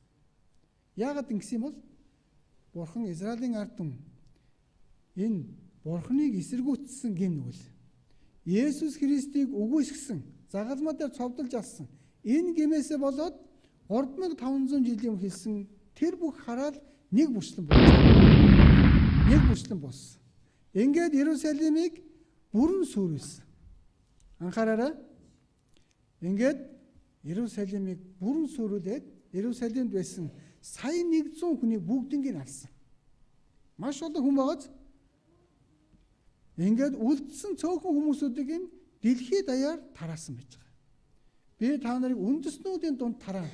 Яагаад ингэсэн юм бол Бурхан Израилийн ард түмэн энэ Бурханыг эсэргүүцсэн гэм нүгэл. Есүс Христийг үгүйсгэсэн, загалмай дээр цовдолж алсан. Энэ гэмээсээ болоод 3500 жилийн өмнө хэлсэн тэр бүх хараал нэг бүрчлэн болсон. Нэг бүрчлэн болсон. Ингээд Иерусалимыг бүрэн сүрүүлсэн. Анхаараарай. Ингээд Иерусалимыг бүрэн сүрүүлээд Иерусалимд байсан сая 100 хүний бүгднийг алсан. Маш олон хүн байгааз. Ингээд үлдсэн цөөхөн хүмүүсүүдийг нь дэлхийд даяар тараасан байж байгаа. Би та нарыг үндэстнүүдийн дунд тараа.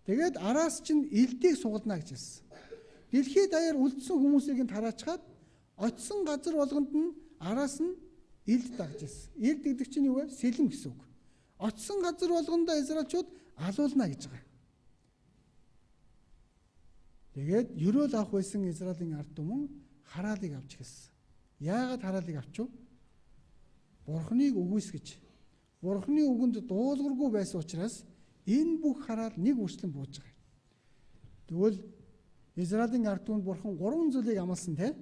Тэгээд араас чинь элдийг сугална гэж хэлсэн. Дэлхийд даяар үлдсэн хүмүүсийг нь тараачаад очисон газар болгонд нь араас нь элд дагж ирсэн. Элд гэдэг чинь юу вэ? Сэлэм гэсэн үг. Очисон газар болгондоо Израильчууд алуулна гэж байгаа. Тэгээд ерөөл авах байсан Израилийн ард түмэн хараалыг авч хэлсэн. Яагаад хараалыг авч вэ? Бурханыг үгүйсгэж, Бурханы үгэнд дуулуургүй байсан учраас энэ бүх хараал нэг үрчлэн бууж байгаа. Тэгвэл Израилийн ард түмэнд Бурхан 3 зүйлийг амласан те.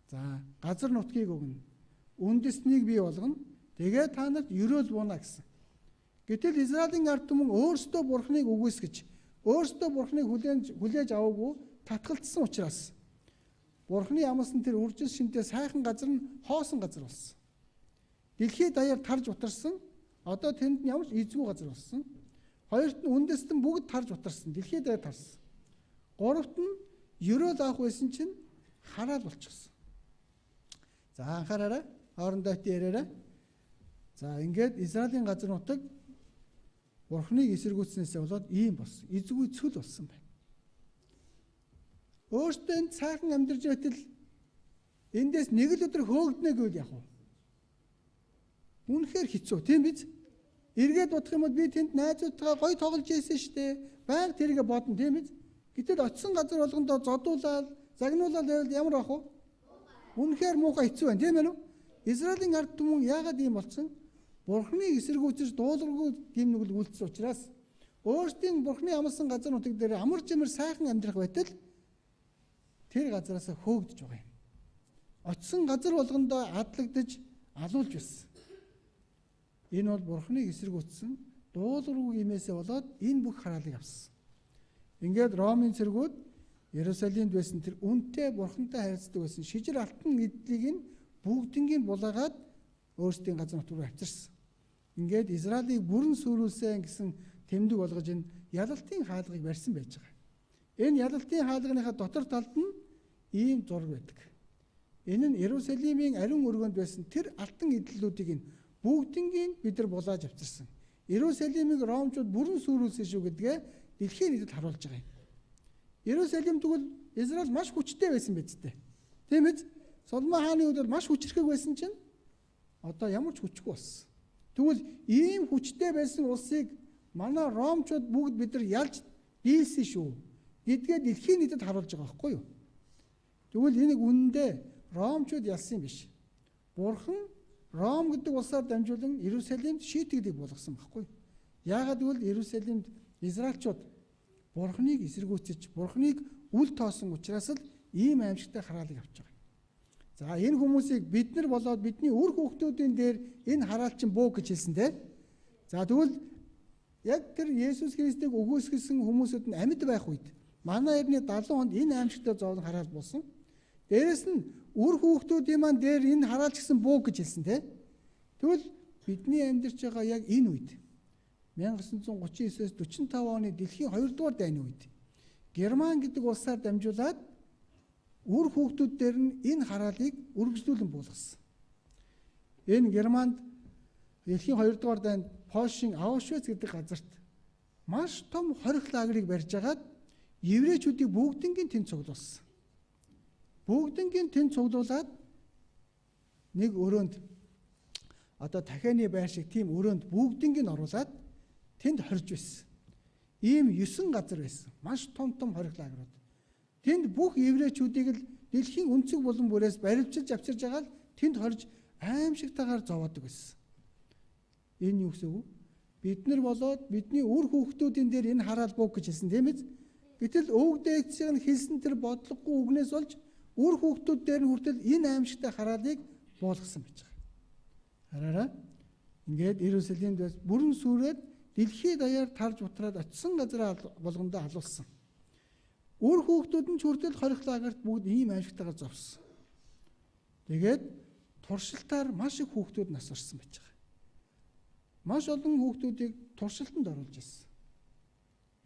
За, газар нутгийг өгнө. Үндэстнийг бий болгоно. Тэгээд та нарт ерөөл бууна гэсэн. Гэтэл Израилийн ард түмэн өөрсдөө Бурханыг үгүйсгэж, өөрсдөө Бурханыг хүлээж аваагүй татгалцсан учраас Бурханы амласан тэр үржил шинтэй сайхан газар нь хоосон газар болсон. Дэлхийд даяар тарж утарсан. Одоо тэнд ямар ч эзгүй газар болсон. Хоёрт нь үндэстэн бүгд тарж утарсан. Дэлхийд даяар тарсан. Гуравт нь ерөөл авах байсан чинь хараал болчихсон. За анхаараарай. Хоорондоо яриарай. За ингээд Израилийн газар нутаг Бурханыг эсэргүүцснээсээ болоод ийм болсон. Эзгүй цөл болсон байна. Өөртөө энэ цаахан амьдарч байтал Эндээс нэг л өдөр хөөгднө гэвэл яах вэ? Үнэхээр хэцүү тийм биз? Эргээд бодох юм бол би тэнд найзуудтайгаа гоё тоглож ийсэн шүү дээ. Байнга тэрийгэ бодно тийм биз? Гэтэл очисон газар болгондоо зодуулаад, загнуулаад байвал ямар ах вэ? Үнэхээр муухай хэцүү байна тийм ээ үү? Израилийн ард түмэн яагаад ийм болсон? Бурхныг эсэргүүцэж дуулуургүй гим нүгэл үйлдсэн учраас өөрсдийн Бурхны амласан газар нутаг дээр амар жимэр сайхан амьдрах байтал тэр газараас хөөгдөж байгаа юм. Очисон газар болгондоо адлагдж алуулж байсан. Энэ бол Бурхныг эсэргүүцсэн дуулуургүй гимээсээ болоод энэ бүх хараалыг авсан. Ингээд Ромын цэргүүд Иерусалимд байсан тэр үнэтэй Бурхантай харилцдаг байсан шижир алтан эдлийг нь бүгднийг булаагаад өөрсдийн газар нутаг руу авчирсан. Ингээд Израилийг бүрэн сүрүүлсэн гэсэн тэмдэг болгож энэ ялалтын хаалгыг барьсан байж байгаа. Энэ ялалтын хаалганыхаа дотор талд нь ийм зураг байдаг. Энэ нь Иерусалимийн ариун өргөнд байсан тэр алтан эдлүүдийг нь бүгднийг бид нар булааж авчирсан. Иерусалимыг ромчууд бүрэн сүрүүлсэн шүү гэдгээ дэлхийн нийтэд харуулж байгаа юм. Иерусалим тэгвэл Израиль маш хүчтэй байсан биз дээ. Тийм биз? Соломон хааны үед бол маш хүчрхэг байсан чинь одоо ямар ч хүчгүй болсон. Тэгвэл ийм хүчтэй байсан улсыг манай ромчууд бүгд бид нар ялж дийлсэн шүү гэдгээ дэлхийн нийтэд харуулж байгаа байхгүй юу? Тэгвэл энийг үнэндээ ромчууд ялсан юм биш. Бурхан Ром гэдэг улсаар дамжуулан Иерусалимд шийтгэлийг болгосон байхгүй юу? Яагаад гэвэл Иерусалимд Израильчууд Бурхныг эсэргүүцэж, Бурхныг үл тоосон учраас л ийм аимшигтай хараалыг авч байгаа. За энэ хүмүүсийг бид нар болоод бидний үр хүүхдүүдийн дээр энэ хараалчин буу гэж хэлсэн дээ. За тэгвэл яг тэр Есүс Христийг үгүйсгэсэн хүмүүсүүд нь амьд байх үед манай эртний 70 онд энэ аимшигтай зовлон хараал болсон. Дээрэс нь үр хүүхдүүдийн маань дээр энэ хараалч гэсэн буу гэж хэлсэн дээ. Тэгвэл бидний амьдарч байгаа яг энэ үед 1939-с 45 оны дэлхийн 2 дугаар дайны үед Герман гэдэг улсаар дамжуулаад үр хүүхдүүд дээр нь энэ хараалыг үргэлжлүүлэн буулгасан. Энэ Германд дэлхийн 2 дугаар дайнд Польшийн Аушвиц гэдэг газарт маш том хорих лагерыг барьж агаад еврейчүүдийг бүгднийг тэнд цуглуулсан. Бүгднийг тэнд цуглуулад нэг өрөөнд одоо дахианы байр шиг тийм өрөөнд бүгднийг оруулаад тэнд хорж байсан. Ийм 9 газар байсан. Маш том хорих лагерууд. Тэнд бүх еврейчүүдийг л дэлхийн өнцөг булан бүрээс барилчилж авчирж байгаа л тэнд хорж аимшигтайгаар зовоодог байсан. Энэ юу гэсэн үг? Бид нар болоод бидний үр хүүхдүүдийн дээр энэ хараал бууг гэж хэлсэн тийм биз? Гэтэл өвөг дээдсийн хэлсэн тэр бодлогогүй үгнээс болж үр хүүхдүүд дээр нь хүртэл энэ аимшигтай хараалыг буулгасан байж байгаа. Хараарай. Ингээд Иерусалимд бүрэн сүрээд дэлхийд даяар тарж бутраад очисон газар болгондоо алуулсан. Үр хүүхдүүд нь ч хүртэл хорих лагерт бүгд ийм аимшигтайгаар зовсон. Тэгээд туршилтаар маш их хүүхдүүд нас орсон байж байгаа. Маш олон хүүхдүүдийг туршилтанд оруулж ирсэн.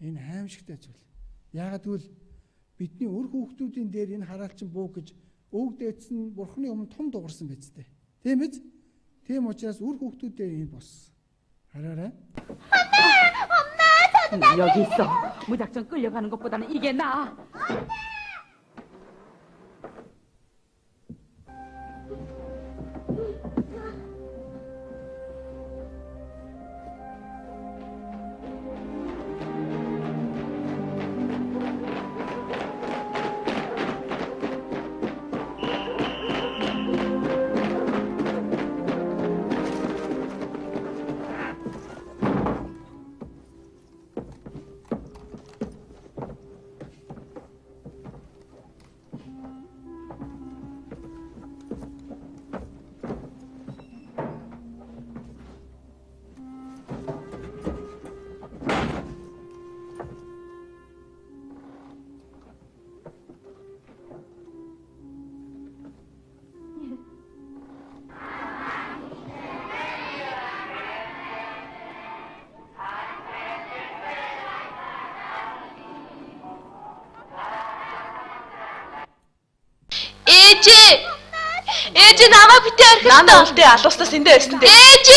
Энэ аимшигтай зүйл. Яагаад гэвэл бидний үр хүүхдүүдийн дээр энэ хараалчин буу гэж өвөг дээдс нь Бурхны өмнө том дуурсан биз дээ. Тийм биз? Тийм учраас үр хүүхдүүд дээр энэ болсон. хараарай. 엄마! 여기 있어. 무작정 끌려가는 것보다는 이게 나아. Ээж намайг битээ орхисон. Нана үлдээ алууснаас эндээ ирсэн дээ. Ээж!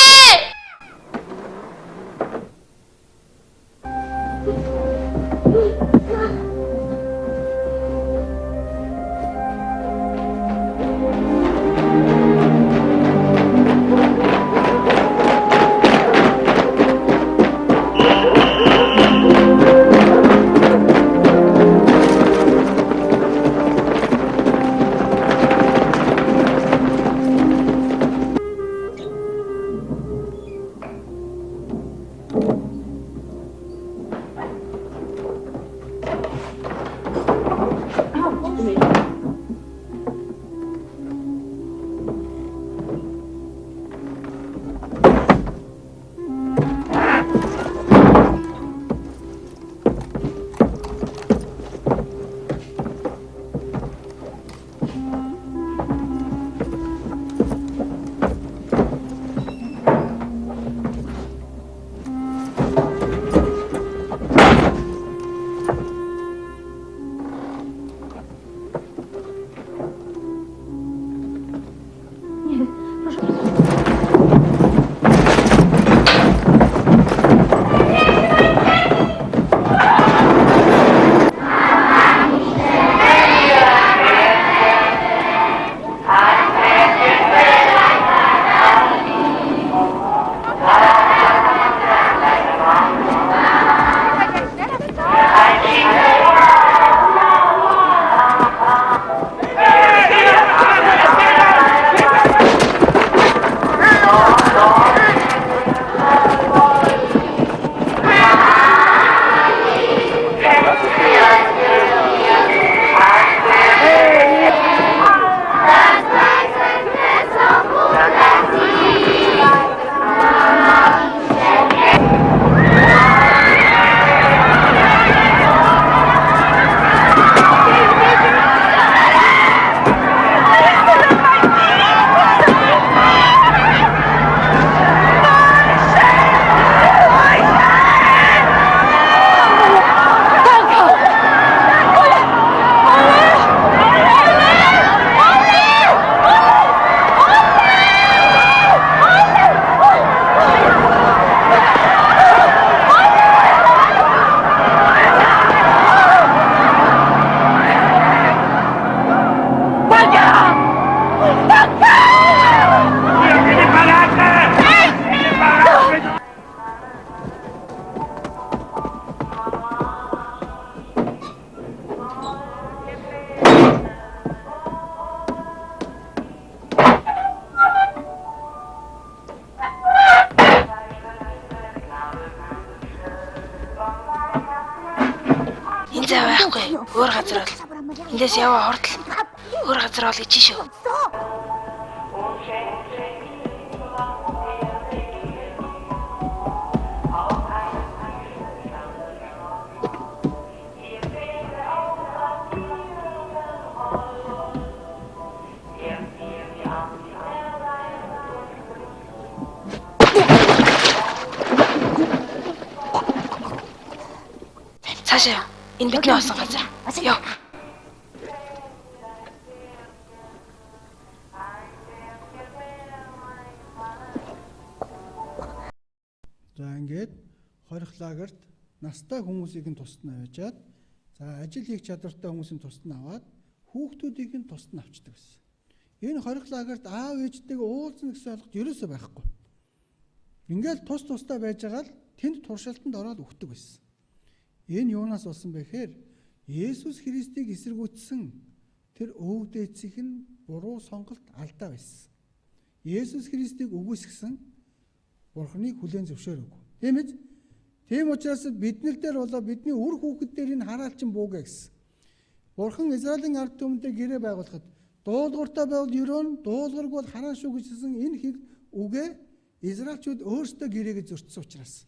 зай байхгүй. Өөр газар бол. Эндээс яваа хурдл. Өөр газар бол гэж шүү. Цаашаа энэ бидний осон газар. Яв. За ингээд хорих лагерт настай хүмүүсийг нь тусад нь аваачаад за ажил хийх чадвартай хүмүүсийн тусад нь аваад хүүхдүүдийг нь тусад нь авчдаг гэсэн. Энэ хорих лагерт аав ээжтэйгээ уулзна гэсэн ойлголт ерөөсөө байхгүй. Ингээд тусдаа байж байгаа л тэнд туршилтанд ороод өгдөг байсан. Энэ юунаас болсон бэ гэхээр Есүс Христийг эсэргүүцсэн тэр өвөг дээдсийнх нь буруу сонголт алдаа байсан. Есүс Христийг үгүйсгэсэн Бурхныг хүлээн зөвшөөрөөгүй. Тийм ээ? Тийм учраас биднэр дээр болоо бидний үр хүүхэд дээр энэ хараалчин буугаа гэсэн. Бурхан Израилийн ард түмэндээ гэрээ байгуулахад дуулууртай байвал ерөөн, дуулуург бол хараа шүү гэжсэн энэ хийг үгээ Израильчууд өөрсдөө гэрээгээ зөрчсөн учраас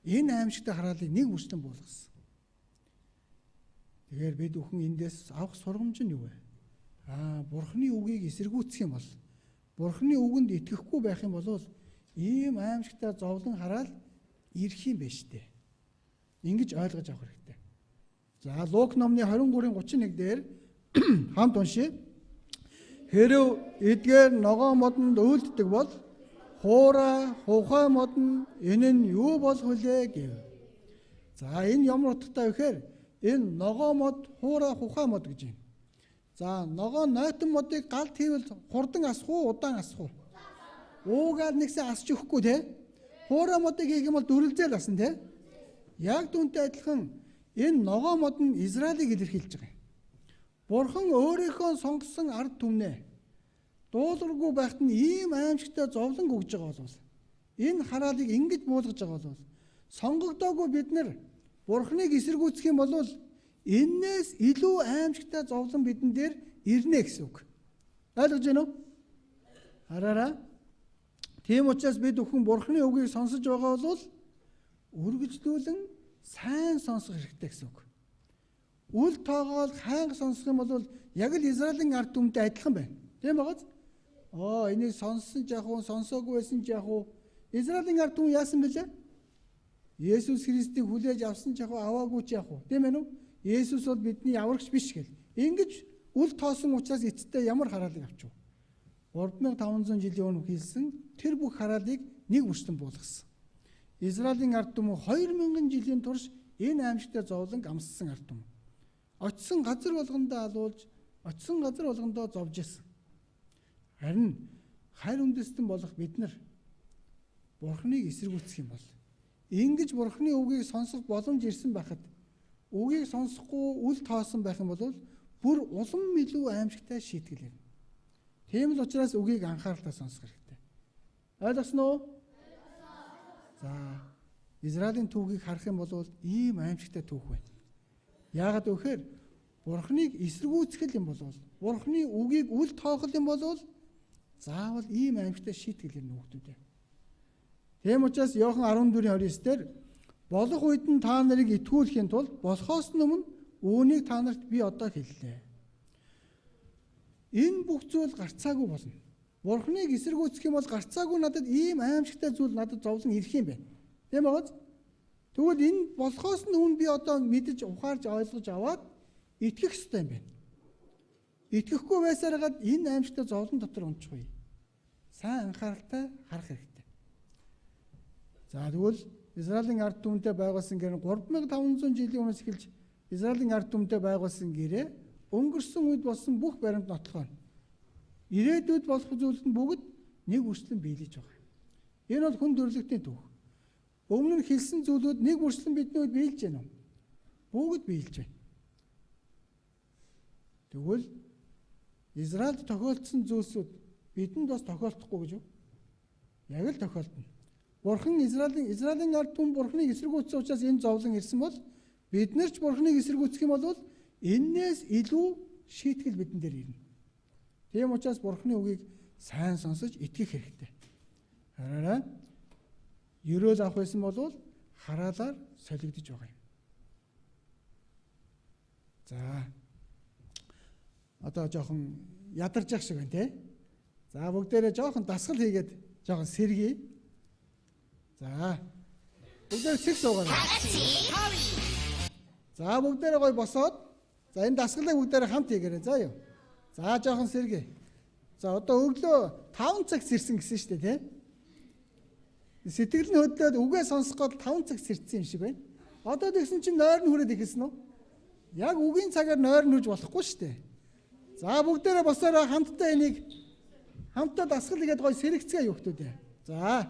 энэ аимшигтай хараалыг нэг мөрчтөн буулгасан. Тэгэхээр бид бүхэн эндээс авах сургамж нь юу вэ? Бурхны үгийг эсэргүүцэх юм бол, Бурхны үгэнд итгэхгүй байх юм бол ийм аимшигтай зовлон хараал ирэх юм байна штэ. Ингэж ойлгож авах хэрэгтэй. За Лук номны 23:31 дээр хамт уншъя. Хэрв эдгээр ногоон модонд үйлддэг бол хуурай, хухай модон энэ нь юу болох вүлээ гэв. За энэ ямар утгатай вэ гэхээр энэ ногоон мод, хуурай, хухай мод гэж юм. За ногоон нойтон модыг галт хийвэл хурдан асах уу, удаан асах уу? Уугаад нэгсээ асч өгөхгүй те. Хуурай модыг хийх юм бол дүрлзэл асан те. Яг түүнтэй адилхан энэ ногоон мод нь Израилийг илэрхийлж байгаа юм. Бурхан өөрийнхөө сонгосон ард түмнээ дуулуургүй байхад нь ийм аимшигтай зовлон өгж байгаа бол энэ хараалыг ингэж буулгаж байгаа бол сонгогдоогүй бид нар Бурхныг эсэргүүцэх юм бол энээс илүү аимшигтай зовлон бидэн дээр ирнэ гэсэн үг. Ойлгож байна уу? Хараараа. Тийм учраас бид бүхэн Бурхны үгийг сонсож байгаа бол үргэлжлүүлэн сайн сонсох хэрэгтэй гэсэн үг. Үл тоогоол хайнга сонсох юм бол яг л Израилийн ард түмэнтэй адилхан байна. Тийм байгааз? Энийг сонссон ч яг уу, сонсоогүй байсан ч яг уу. Израилийн ард түмэн яасан бэлээ? Есүс Христийг хүлээж авсан ч яг уу, аваагүй ч яг уу. Тийм ээ нү? Есүс бол бидний аврагч биш гэл. Ингэж үл тоосон учраас эцэстээ ямар хараалыг авч вэ? 3500 жилийн өмнө хийсэн тэр бүх хараалыг нэг мөрчтөн буулгасан. Израилийн ард түмэн 2000 жилийн турш энэ аимшигтай зовлон амссан ард түмэн. Очсон газар болгондоо алуулж, очсон газар болгондоо зовж исэн. Харин хайр үндэстэн болох бид нар Бурхныг эсэргүүцэх юм бол ингэж Бурхны үгийг сонсох боломж ирсэн байхад үгийг сонсохгүй үл тоосон байх юм бол бүр улам илүү аимшигтай шийтгэл ирнэ. Тийм л учраас үгийг анхааралтай сонсох хэрэгтэй. Ойлгосноо уу? За, Израилийн түүхийг харах юм бол ийм аимшигтай түүх байна. Яагаад гэвэл Бурхныг эсэргүүцэх юм бол, Бурхны үгийг үл тоохол юм бол заавал ийм аимшигтай шийтгэл ирнэ хүүхдүүдээ. Тийм учраас Иохан 14:29 дээр болох үед нь та нарыг итгүүлэхийн тулд болохоос өмнө үүнийг та нарт би одоо хэллээ. Энэ бүх зүйл гарцаагүй болно. Бурхныг эсэргүүцэх юм бол гарцаагүй надад ийм аимшигтай зүйл надад зовлон ирэх юм байна. Тийм байгааз? Тэгвэл энэ болохоос нь өмнө би одоо мэдэж ухаарж ойлгож аваад итгэх ёстой юм байна. Итгэхгүй байсараад энэ аимшигтай зовлон дотор унчихгүй. Сайн анхааралтай харах хэрэгтэй. За тэгвэл Израилийн ард түмэнтэй байгуулсан гэрээ 3500 жилийн өмнөөс эхэлж Израилийн ард түмэнтэй байгуулсан гэрээ өнгөрсөн үед болсон бүх баримт нотлохоо ирээдүйд болох зүйлд нь бүгд нэг үрслэн биелэж байгаа. Энэ бол хүн төрлөختийн түүх. Өмнө нь хэлсэн зүйлүүд нэг үрслэн бидний үед биелж байна уу? Бүгд биелж байна. Тэгвэл Израильд тохиолдсон зүйлсүүд бидэнд бас тохиолдохгүй гэж юу? Яг л тохиолдно. Бурхан Израилийн ард түмэн Бурхныг эсэргүүцсэн учраас энэ зовлон ирсэн бол Бид нар ч Бурхныг эсэргүүцэх юм бол энээс илүү шийтгэл бидэн дээр ирнэ. Тийм учраас Бурхны үгийг сайн сонсож итгэх хэрэгтэй. Хараарай. Ерөөл авах байсан бол хараалаар солигдож байгаа юм. За. Одоо жоохон ядарч явах шиг байна те. За бүгдээрээ жоохон дасгал хийгээд жоохон сэргий. За. Бүгдээр сэг суугаарай. За бүгдээрээ гой босоод за энэ дасгалыг бүгдээрээ хамт хийгээрэй. За юу. За жоохон сэргий. За одоо өглөө 5 цаг сэрсэн гэсэн шүү дээ тий. Сэтгэл нь хөдлөөд үгээ сонсох гол 5 цаг сэрсэн юм шиг байна. Одоо тэгсэн чинь нойр нь хүрээд ихсэн үү? Яг үгийн цагаар нойр нь хүрж болохгүй шүү дээ. За бүгдээрээ босоороо хамтдаа энийг хамтдаа дасгал хийгээд гой сэрэгцгээ юу хтүүдээ. За.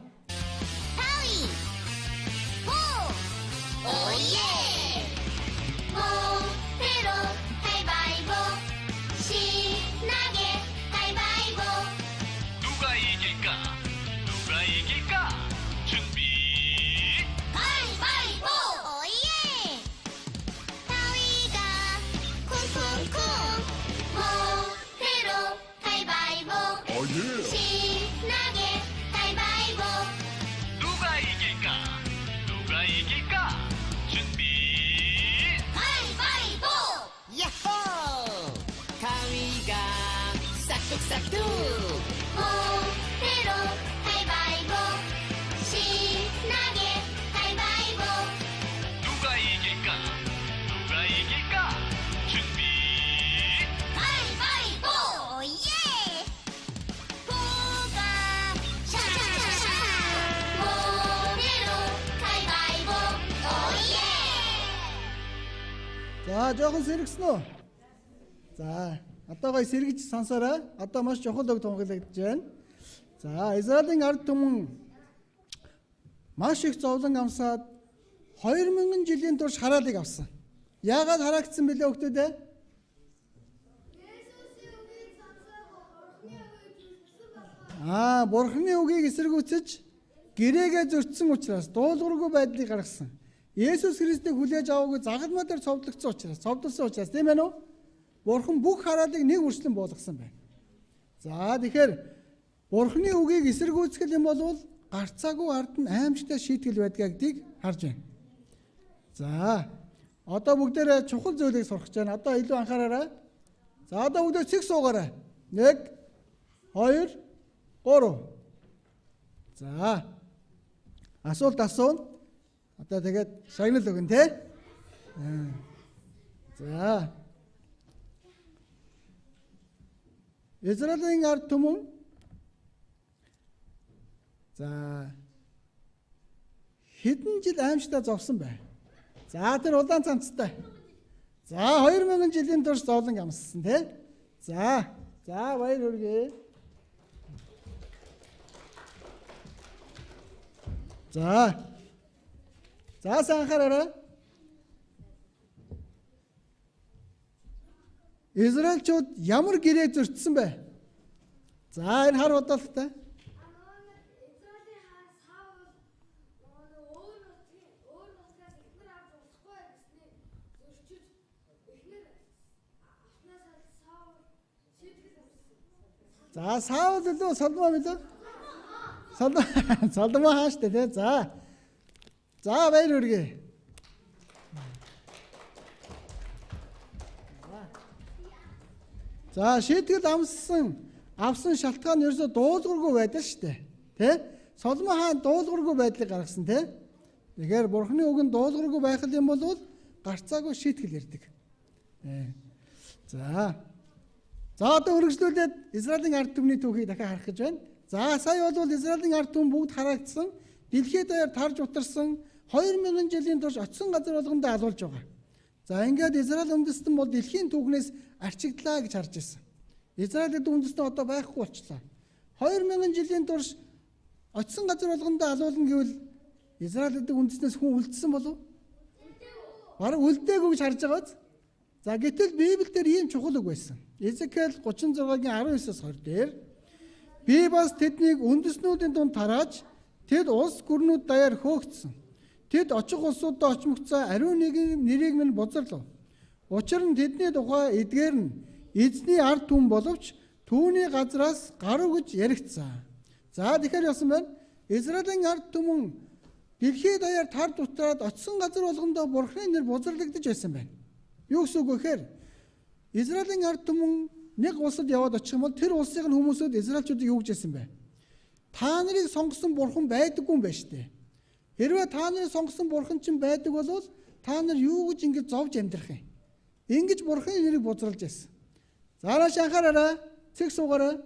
За жоохон сэргсэн үү? За одоо гой сэргэж сонсоорой. Одоо маш чухал үг тунхаглагдж байна. За Израилийн ард түмэн маш их зовлон амсаад 2000 жилийн турш хараалыг авсан. Яагаад хараагдсан бэлээ хөгтүүдээ? Бурхны үгийг эсэргүүцэж гэрээгээ зөрчсөн учраас дуулуургүй байдлыг гаргасан. Есүс Христийг хүлээж аваагүй загалмаа дээр цовдлсон учраас тийм ээ нү? Бурхан бүх хараалыг нэг үрчлэн болгосон байна. За тэгэхээр Бурханы үгийг эсэргүүцэх юм бол гарцаагүй ард нь аимшигтай шийтгэл байдгийг харж байна. За одоо бүгдээрээ чухал зүйлийг сурах гэж байна. Одоо илүү анхаараарай. За одоо бүгдээ цэг суугаарай. 1 2 3. За асуулт асууна. Одоо тэгээд шагнал өгөн тий. За. Израилийн ард түмэн за хэдэн жил аимшигтай зовсон бай. За тэр удаан цамцтай. За 2000 жилийн турш зовлон амссан тий. За баяр хүргэе. За санхаараарай. Израильчууд ямар гэрээ зөрчсөн бэ? За энэ хар удаалагтай. За Саул илүү Соломон билүү? Соломон хааштай тий. За баяр хүргэе. За шийтгэл авсан шалтгаан нь ерөөсө дуулуургүй байдаг шүү дээ. Тэ? Соломон хаан дуулуургүй байдлыг гаргасан тий. Тэгэхээр Бурхны үг нь дуулуургүй байх юм бол гарцаагүй шийтгэл ирдэг. За одоо үргэлжлүүлээд Израилийн ард түмний түүхийг дахиад харах гэж байна. За сая бол Израилийн ард түмэн бүгд хараагдсан, дэлхийд даяар тарж утарсан 2000 жилийн турш очсон газар болгондоо алуулж байгаа. За ингээд Израиль үндэстэн бол дэлхийн түүхнээс арчигдлаа гэж харж ирсэн. Израиль үндэстэн одоо байхгүй болчихлоо. 2000 жилийн турш очсон газар болгондоо алуулна гэвэл Израиль үндэстнээс хүн үлдсэн болов? Бараг үлдээгүй гэж харж байгааз. За гэтэл Библиэлд ийм чухал үг байсан. Изекэл 36-гийн 19-с 20 дээр би бас тэднийг үндэснүүдийн дунд тарааж тэд улс гүрнүүд даяар хөөгдсөн. Тэд очих улсуудаа очмогцоо ариун нэгэн нэрийг минь бузарлав. Учир нь тэдний тухай эдгээр нь эзний ард түмэн боловч түүний газраас гарав гэж яригдсан. За тэгэхээр яасан байна? Израилийн ард түмэн дэлхийд даяар тар дутраад очсон газар болгондоо Бурхны нэр бузарлагдаж байсан байна. Юу гэсэн үг вэ гэхээр Израилийн ард түмэн нэг улсад яваад очих юм бол тэр улсын хүмүүсүүд израильчуудыг юу гэж хэлсэн бэ? Та нарыг сонгосон Бурхан байдаггүй юм байна шүү дээ. Хэрвээ та нарыг сонгосон Бурхан чинь байдаг бол та нар юу гэж ингэж зовж амьдрах юм? Ингэж Бурханы нэрийг бузруулж байсан. Зааш анхаараарай. Цэг суугаарай.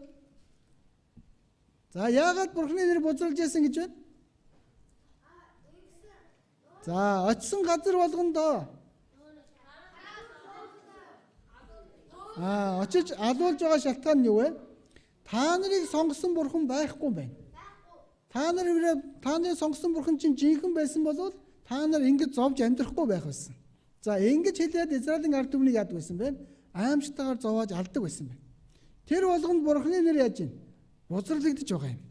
За яагаад Бурханы нэрийг бузруулж байсан гэж байна? За очсон газар болгондоо очиж алуулж байгаа шалтгаан нь юу вэ? Та нарыг сонгосон Бурхан байхгүй юм байна. Та нарын сонгосон Бурхан чинь жинхэнэ байсан бол та нар ингэж зовж амьдрахгүй байх байсан. За ингэж хэлээд Израилийн ард түмнийг яадаг байсан бэ? Аимшигтайгаар зовоож алдаг байсан байна. Тэр болгонд Бурханы нэр яаж юм? Бузралгдаж байгаа юм.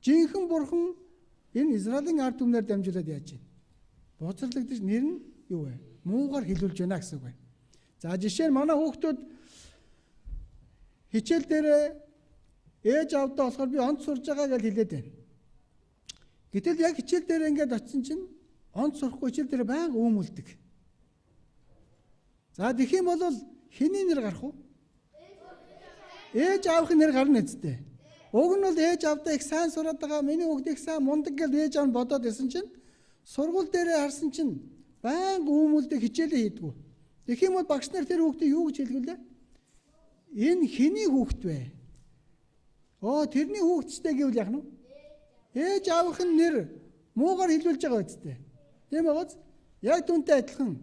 Жинхэнэ Бурхан энэ Израилийн ард түмнээр дамжуулаад яаж юм? Бузралгдаж нэр нь юу вэ? Муугаар хэлүүлж байна гэсэн үг байна. За жишээ нь манай хүүхдүүд хичээл дээр ээж авдаа болохоор би онц сурж байгаа гэж хэлээд байна. Гэтэл яг хичээл дээр ингээд очисон чинь онц сурахгүй хичээл дээр байнга өөмөлдөг. За тэгэх юм бол хэний нэр гарах вэ? Ээж аавын нэр гарна үсттэй. Уг нь бол ээж авдаа их сайн сураад байгаа, миний хүүхд их сайн мундаг гэж ээж аав нь бодоод байсан чинь сургууль дээрээ харсан чинь байнга өөмөлдөг хичээлээ хийдгүү. Тэгэх юм бол багш нар тэр хүүхдийг юу гэж хэлгүүлээ? Энэ хэний хүүхд вэ? Тэрний хүүхдтэй гэвэл яах нь? Ээж аавын нэр муугаар хэлүүлж байгаа үсттэй. Тийм байгааз? Яг түүнтэй адилхан.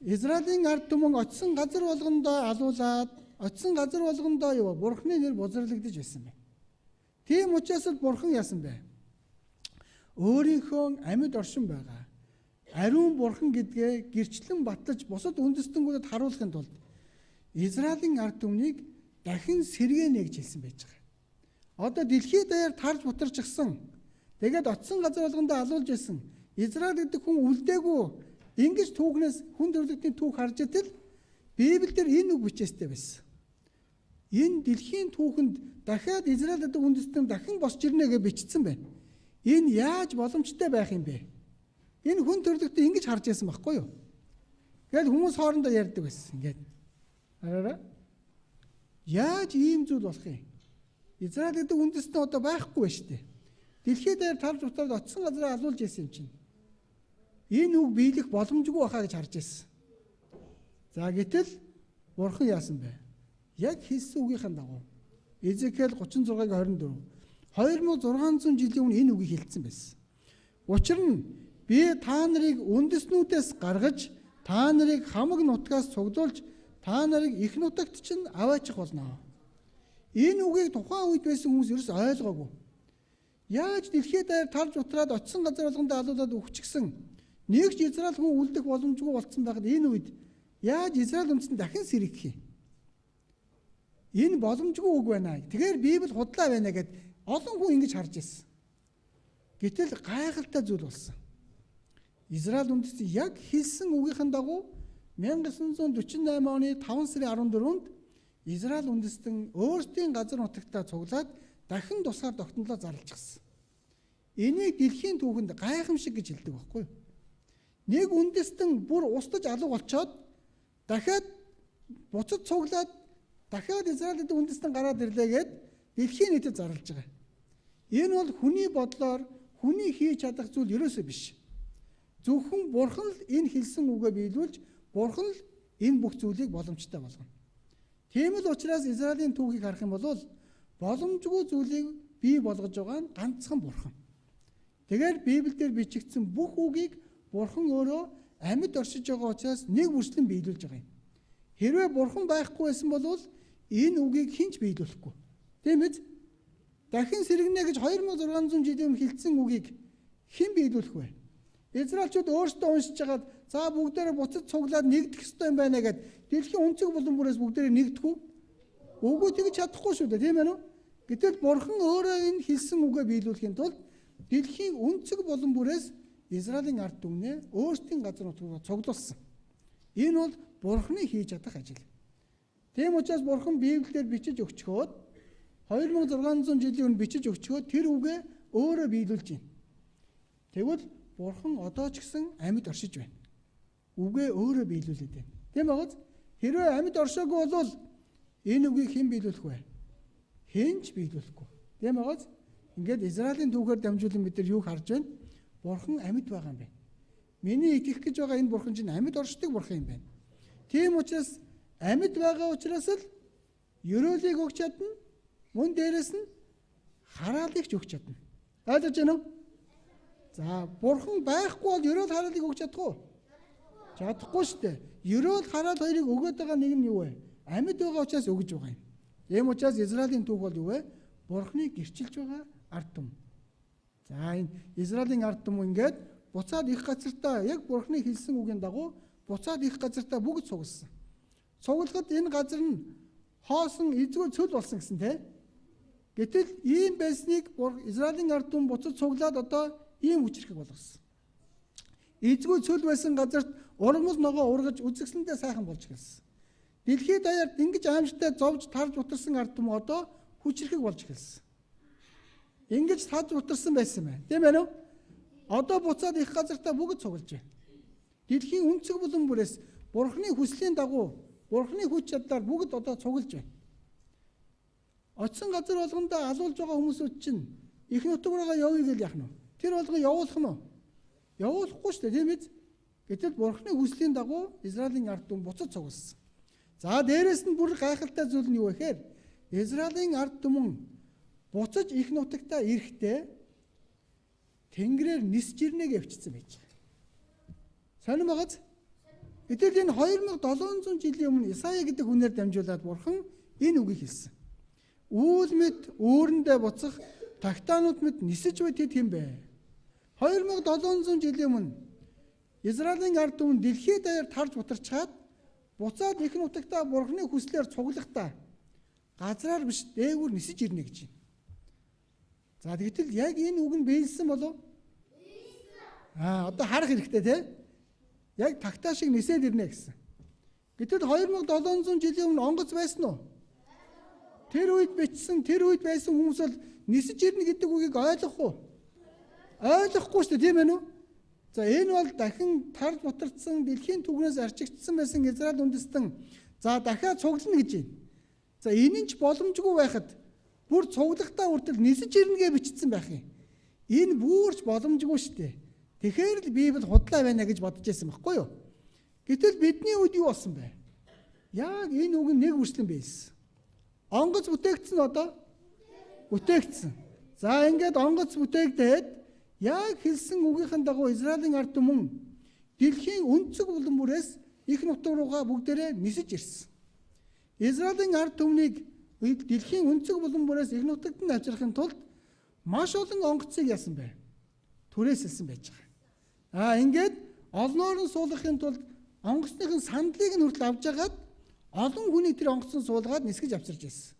Израилийн ард түмэн очсон газар болгондоо алуулаад, очсон газар болгондоо юу Бурхны нэр бузралгдаж байсан байна. Тийм учраас л Бурхан яасан бэ? Өөрийнхөө амьд оршин байгаа ариун Бурхан гэдгээ гэрчлэн батлаж бусад үндэстэнгүүдэд харуулахын тулд Израилийн ард түмнийг дахин сэргээнэ гэж хэлсэн байж байгаа. Одоо дэлхийд даяар тарж бутарчихсан. Тэгээд очсон газар болгондоо алуулж байсан. Израиль гэдэг хүн үлдээгүй ингэж түүхнээс хүн төрлөختийн түүх харж итэл Библиэлд энэ үг бичээстэй байсан. Энэ дэлхийн түүхэнд дахиад Израиль гэдэг үндэстэн дахин босч ирнэ гэж бичсэн байна. Энэ яаж боломжтой байх юм бэ? Энэ хүн төрлөختөд ингэж харж байсан байхгүй юу? Гэтэл хүмүүс хоорондоо ярьдаг байсан. Ингээд. Хараарай. Яаж ийм зүйл болох юм? Израиль гэдэг үндэстэн одоо байхгүй байна шүү дээ. Дэлхийд даяар тарж утаад очсон газараа алуулж ирсэн юм чинь. Энэ үг биелэх боломжгүй байхаа гэж харж ирсэн. За гэтэл Бурхан яасан бэ? Яг хэлсэн үгийнхэн дагуу Изекиэл 36:24 2600 жилийн өмнө энэ үгийг хэлсэн байсан. Учир нь би та нарыг үндэснүүдээс гаргаж та нарыг хамаг нутгаас цуглуулж та нарыг их нутагт чинь аваачих болно. Энэ үгийг тухайн үед байсан хүмүүс ерөөс ойлгоогүй. Яаж дэлхийд даяар тарж утраад очсон газар болгондоо алуулаад өгчихсэн нэг ч Израиль хүн үлдэх боломжгүй болсон байхад энэ үед яаж Израиль үндэстэн дахин сэргэх юм? Энэ боломжгүй үг байна. Тэгэхээр Библи худлаа байна гэд олон хүн ингэж харж ирсэн. Гэтэл гайхалтай зүйл болсон. Израиль үндэстэн яг хэлсэн үгийнхэн дагуу 1948 оны 5 сарын 14-нд Израиль үндэстэн өөрсдийн газар нутагтаа цуглаад дахин тусгаар тогтнолоо зарлчихсан. Энийг дэлхийн түүхэнд гайхамшиг гэж хэлдэг байхгүй юу? Нэг үндэстэн бүр устж алга болчоод дахиад буцаж цуглаад дахиад Израиль үндэстэн гараад ирлээ гэд дэлхийн нийтэд зарлж байгаа. Энэ бол хүний бодлоор хүний хийж чадах зүйл ерөөсөө биш. Зөвхөн Бурхан л энэ хэлсэн үгээ биелүүлж Бурхан л энэ бүх зүйлийг боломжтой болгоно. Тийм л учраас Израилийн түүхийг харах юм бол боломжгүй зүйлийг бий болгож байгаа нь ганцхан Бурхан. Тэгэхээр Библиэлд бичигдсэн бүх үгийг Бурхан өөрөө амьд оршиж байгаа учраас нэг бүрчлэн биелүүлж байгаа юм. Хэрвээ Бурхан байхгүй байсан бол энэ үгийг хэн ч биелүүлэхгүй. Тийм биз? Дахин сэргэнэ гэж 2600 жилийн өмнө хэлсэн үгийг хэн биелүүлэх вэ? Израильчууд өөрсдөө уншиж хагаад за бүгдээрээ буцаж цуглаад нэгдэх ёстой юм байна гэд дэлхийн өнцөг булан бүрээс бүгдээрээ нэгдэх үү? Үгүй тэгж чадахгүй шүү дээ, тийм ээ үү? Гэтэл Бурхан өөрөө энэ хэлсэн үгээ биелүүлэхийн тулд дэлхийн өнцөг булан бүрээс Израилийн ард түмнээ өөрсдийн газар нутгаар цуглуулсан. Энэ бол Бурхны хийж чадах ажил. Тийм учраас Бурхан Библиэлд бичиж өгчхөөд 2600 жилийн өмнө бичиж өгчхөөд тэр үгээ өөрөө биелүүлж байна. Тэгвэл Бурхан одоо ч гэсэн амьд оршиж байна. Үгээ өөрөө биелүүлээд байна. Тийм байгааз хэрвээ амьд оршоогүй бол энэ үгийг хэн биелүүлэх вэ? Хэн ч биелүүлэхгүй. Тийм байгааз ингээд Израилийн түүхээр дамжуулан бид нар юуг харж байна? Бурхан амьд байгаа юм байна. Миний итгэх гэж байгаа энэ Бурхан чинь амьд оршдог Бурхан юм байна. Тийм учраас амьд байгаа учраас л ёроолыг өгч чадна. Мөн дээрэс нь хараалыг ч өгч чадна. Ойлгож байна уу? За, Бурхан байхгүй бол ёроол хараалыг өгч чадах уу? Чадахгүй шүү дээ. Ёроол хараал хоёрыг өгөөд байгаа нэг нь юу вэ? Амьд байгаа учраас өгж байгаа юм. Ийм учраас Израилийн түүх бол юу вэ? Бурханыг гэрчилж байгаа ард түмэн. За, энэ Израилийн ард түмэн ингээд буцаад их газартаа яг Бурханы хэлсэн үгийн дагуу буцаад их газартаа бүгд цугласан. Цуглахад энэ газар нь хоосон эзгүй цөл болсон гэсэн тийм. Гэтэл ийм байсныг Израилийн ард түмэн буцаж цуглаад одоо ийм хүчрхэг болгосон. Эзгүй цөл байсан газарт ургамал ногоо ургаж үзэгсэндээ сайхан болж эхэлсэн. Дэлхийд даяар ингэж аимшигтай зовж тарж утарсан ард түмэн одоо хүчрхэг болж эхэлсэн. Ингэж тарж утарсан байсан байна. Тийм ээ үү? Одоо буцаад их газартаа бүгд цуглаж байна. Дэлхийн өнцөг булан бүрээс Бурханы хүслийн дагуу Бурханы хүч чадлаар бүгд одоо цуглаж байна. Очсон газар болгондоо алуулж байгаа хүмүүсүүд чинь их нутгаар явъя гэж яах нь вэ? Тэр болгоо явуулах нь уу? Явуулахгүй шүү дээ, тийм биз? Гэтэл Бурханы хүслийн дагуу Израилийн ард түмэн буцаж цугласан. За, дээрэс нь бүр гайхалтай зүйл нь юу вэ гэхээр Израилийн ард түмэн буцаж их нутагтаа ирэхдээ Тэнгэрээр нис жирнэгээ өвчсөн байж байгаа. Сонирм байгааз? Гэтэл энэ 2700 жилийн өмнө Исая гэдэг хүнээр дамжуулаад Бурхан энэ үгийг хэлсэн. Үүл мэд өөрөндөө буцах тагтаанууд мэд нисэж бай тэд хэм бэ? 2700 жилийн өмнө Израилийн ард түмэн дэлхийд даяар тарж бутарчаад буцаад их нутагтаа Бурханы хүслээр цуглахдаа газраар биш дээгүүр нисэж ирнэ гэж байна. За, тэгтэл яг энэ үг нь биелсэн болов? Одоо харах хэрэгтэй тийм. Яг тагтаа шиг нисээд ирнэ гэсэн. Гэтэл 2700 жилийн өмнө онгоц байсан уу? Тэр үед бичсэн, тэр үед байсан хүмүүс бол нисэж ирнэ гэдэг үгийг ойлгох уу? Ойлгохгүй шүү дээ, тийм ээ үү? За, энэ бол дахин тарж бутардсан дэлхийн түгнээс арчигдсан байсан Израиль үндэстэн за дахиад цуглана гэж байна. За, энэ нь ч боломжгүй байхад бүр цуглахтаа хүртэл нисэж ирнэгээ бичсэн байх юм. Энэ бүрч боломжгүй шүү дээ. Тэгэхээр л Библи худлаа байна гэж бодож байсан байхгүй юу? Гэтэл бидний үед юу болсон бэ? Яг энэ үг нь нэг үрслэн байсан. Онгоц бүтээгдсэн одоо бүтээгдсэн. За, ингээд онгоц бүтээгдээд яг хэлсэн үгийнхэн дагуу Израилийн ард түмэн дэлхийн өнцөг булан бүрээс их нутаг руугаа бүгдээрээ нисэж ирсэн. Израилийн ард түмнийг дэлхийн өнцөг булан бүрээс их нутагт нь авчрахын тулд маш олон онгоцыг яасан бэ? Түрээсэлсэн байж байгаа. Ингээд олноор нь суулгахын тулд онгоцныхын сандлыг нь хүртэл авч агаад олон хүний тэр онгоцон суулгаад нисгэж авчирч байсан.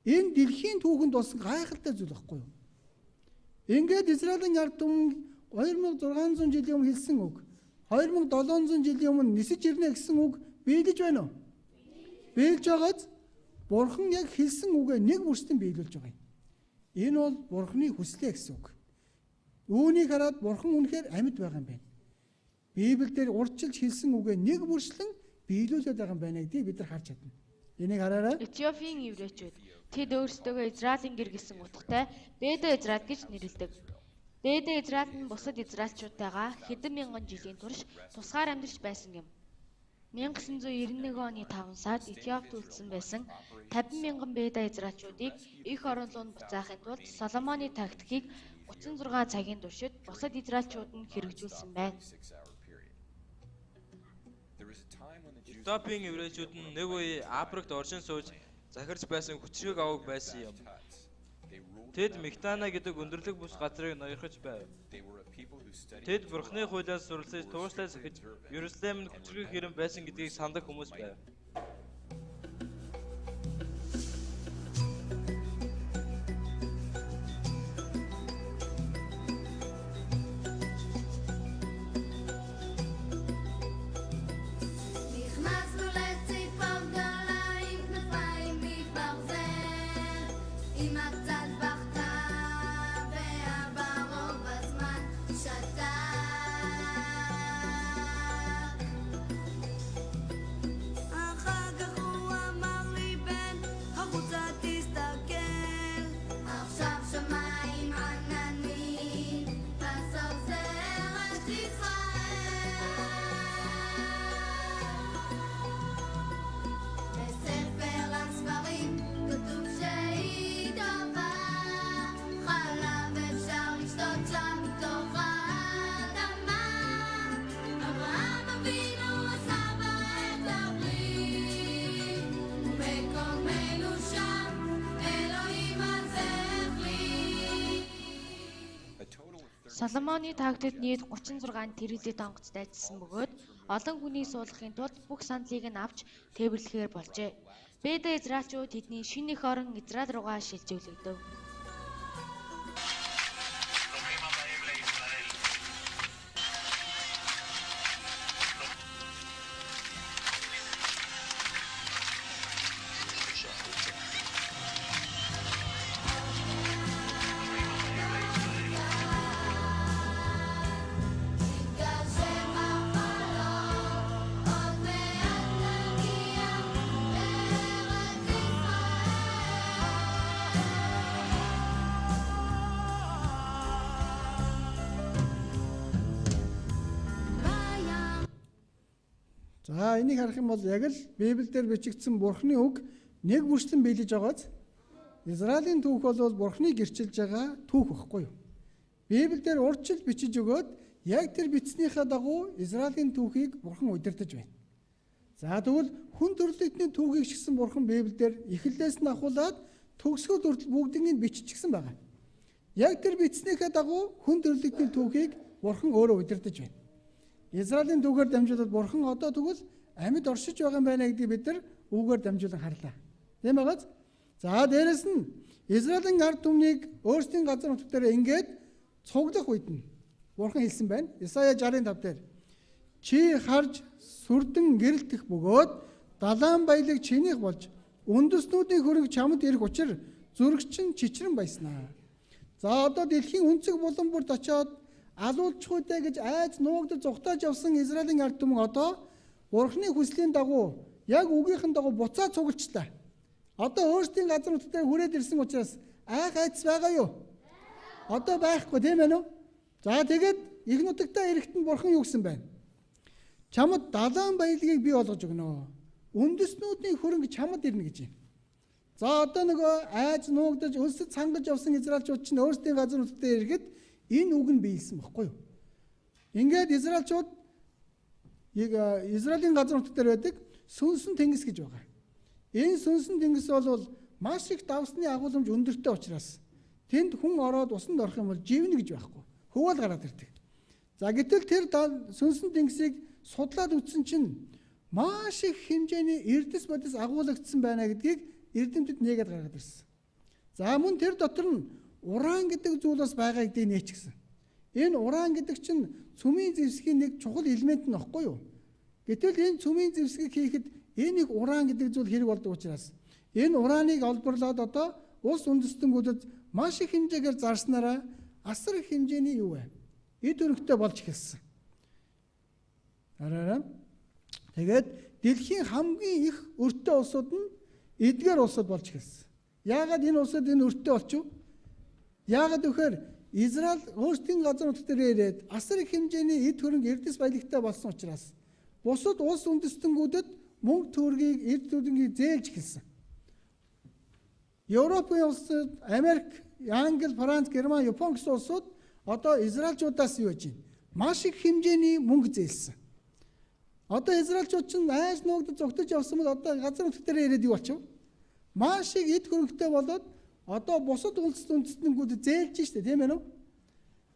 Энэ дэлхийн түүхэнд болсон гайхалтай зүйл байхгүй юу? Ингээд Израилийн ард түмэн 2600 жилийн өмнө хэлсэн үг 2700 жилийн өмнө нисэж ирнэ гэсэн үг биелэж байна уу? Биелж байгааз Бурхан яг хэлсэн үгээ нэг бүрстэн биелүүлж байгаа юм. Энэ бол Бурханы хүслээ гэсэн үг. Үүнийг хараад Бурхан үнэхээр амьд байгаа юм байна. Библиэлд урьдчилж хэлсэн үгээ нэг бүрслэн биелүүлээд байгаа юм байна гэдгийг бид нар харж чадна. Энийг хараарай. Этиопийн еврейчүүд тэд өөрсдөө Израилийн гэр гэсэн утгатай Бэдэ Израиль гэж нэрлэдэг. Бэдэ Израиль нь бусад израильчуудтайгаа хэдэн мянган жилийн турш тусгаар амьдарч байсан юм. 1991 оны 5 сард Этиопид үлдсэн байсан 50 мянган Бэдэ израильчуудыг эх орон руу буцаахын тулд Соломоны тактикийг 36 цагийн туршид бусад израильчууд нь хэрэгжүүлсэн байна. Этиопийн еврейчүүд нь нэг үе Африкт оршин сууж захирч байсан хүчрэг аваг байсан юм. Тэд Мектана гэдэг өндөрлөг бус газрыг ноёрхож байв. Тэд Бурхны хуулиас сурлаж тууштай захиж Ерүслэмд хүчрэг хэрэм байсан гэдгийг сандаг хүмүүс байв. Соломоны таагтад нийт 36 тэрэлдээ донгоцтой ажилласан бөгөөд олон хүний суулгахын тулд бүх сандлыг нь авч тээвэрлэхээр болжээ. Бэдэ израилчууд тэдний шинэ эх орон Израиль руугаа шилжүүлэгдэв. За энийг харах юм бол яг л Библиэлд бичигдсэн Бурхны үг нэг бүрчлэн биелэж байгааз Израилийн түүх бол Бурхны гэрчилж байгаа түүх байхгүй юу? Библиэлд урьдчил бичиж өгөөд яг тэр бичснийхаа дагуу Израилийн түүхийг Бурхан удирдах байна. За тэгвэл хүн төрлөختний түүхийг шигсэн Бурхан Библиэлд эхлэлээс нь ахуулаад төгсгөл хүртэл бүгднийг биччихсэн байгаа. Яг тэр бичснийхаа дагуу хүн төрлөختний түүхийг Бурхан өөрөө удирдах байна. Израилийн түүхээр дамжуулаад Бурхан одоо тэгвэл амьд оршиж байгаа юм байна гэдгийг бид нар үүгээр дамжуулан харлаа. Тийм байгааз? За дээрэс нь Израилийн ард түмнийг өөрсдийн газар нутаг дээр ингээд цуглах үед нь Бурхан хэлсэн байна. Исая 65 дээр чи харж сүрдэн гэрэлтэх бөгөөд далайн баялаг чинийх болж үндэснүүдийн хөрөг чамд ирэх учир зүргчин чичрэн байснаа. За одоо дэлхийн өнцөг булан бүрт очиод алуулчих үедээ гэж айж нуугдаж зүгтааж явсан Израилийн ард түмэн одоо Бурханы хүслийн дагуу яг үгийнхэн дагуу буцаа цуглчлаа. Одоо өөрсдийн газар нутгаар хүрээд ирсэн учраас айх айц байгаа юу? Одоо байхгүй тийм ээ нү? За тэгээд их нутагтаа ирэхэд нь Бурхан юу гэсэн байна? Чамд далайн баялагийг бий болгож өгнө. Үндэснүүдийн хөрөнгө чамд ирнэ гэж байна. За одоо нөгөө айж нуугдаж өлсөд цангаж явсан израилчууд чинь өөрсдийн газар нутгаар ирэхэд энэ үг нь биелсэн баггүй юу? Ингээд израилчууд Израилийн газар нутаг дээр байдаг сүнсэн тэнгис гэж байгаа. Энэ сүнсэн тэнгис бол маш их давсны агуулмж өндөртэй учраас тэнд хүн ороод усанд орох юм бол живнэ гэж байхгүй. Хөвөл гараад ирдэг. За гэтэл тэр сүнсэн тэнгисийг судлаад үзсэн чинь маш их хэмжээний эрдэс бодис агуулгдсан байна гэдгийг эрдэмтэд нээгээд гаргаад ирсэн. За мөн тэр дотор нь уран гэдэг зүйл бас байгаа гэдгийг нээчихсэн. Энэ уран гэдэг чинь цөмийн зэвсгийн нэг чухал элемент нь баггүй юу? Гэтэл энэ цөмийн зэвсгийг хийхэд энэ их уран гэдэг зүйл хэрэг болдог учраас энэ ураныг олборлоод одоо улс үндэстэнгүүдэд маш их хэмжээгээр зарснараа асар их хэмжээний юу вэ? Эд хөрөнгөтэй болж эхэлсэн. Араараа. Тэгээд дэлхийн хамгийн их өртөө улсууд нь эдгээр улсууд болж эхэлсэн. Яагаад энэ улсууд энэ өртөө болчих вэ? Яагаад гэхээр Израиль өөрсдийн газар нутаг дээр ирээд асар их хэмжээний эд хөрөнгө эрдэс баялагтай болсон учраас бусад улс үндэстэнгүүдэд мөнгө төгрөгийг эд хөрөнгийг зээлж эхэлсэн. Европын улсууд, Америк, Англи, Франц, Герман, Япон гэсэн улсууд одоо израилчуудаас юу гэж байна? Маш их хэмжээний мөнгө зээлсэн. Одоо израилчууд чинь айж нуугдаж зогтож явсан бол одоо газар нутаг дээр ирээд юу болчих вэ? Маш их эд хөрөнгөтэй болоод одоо бусад улс үндэстнүүд зээлж штэ тийм ээ нү?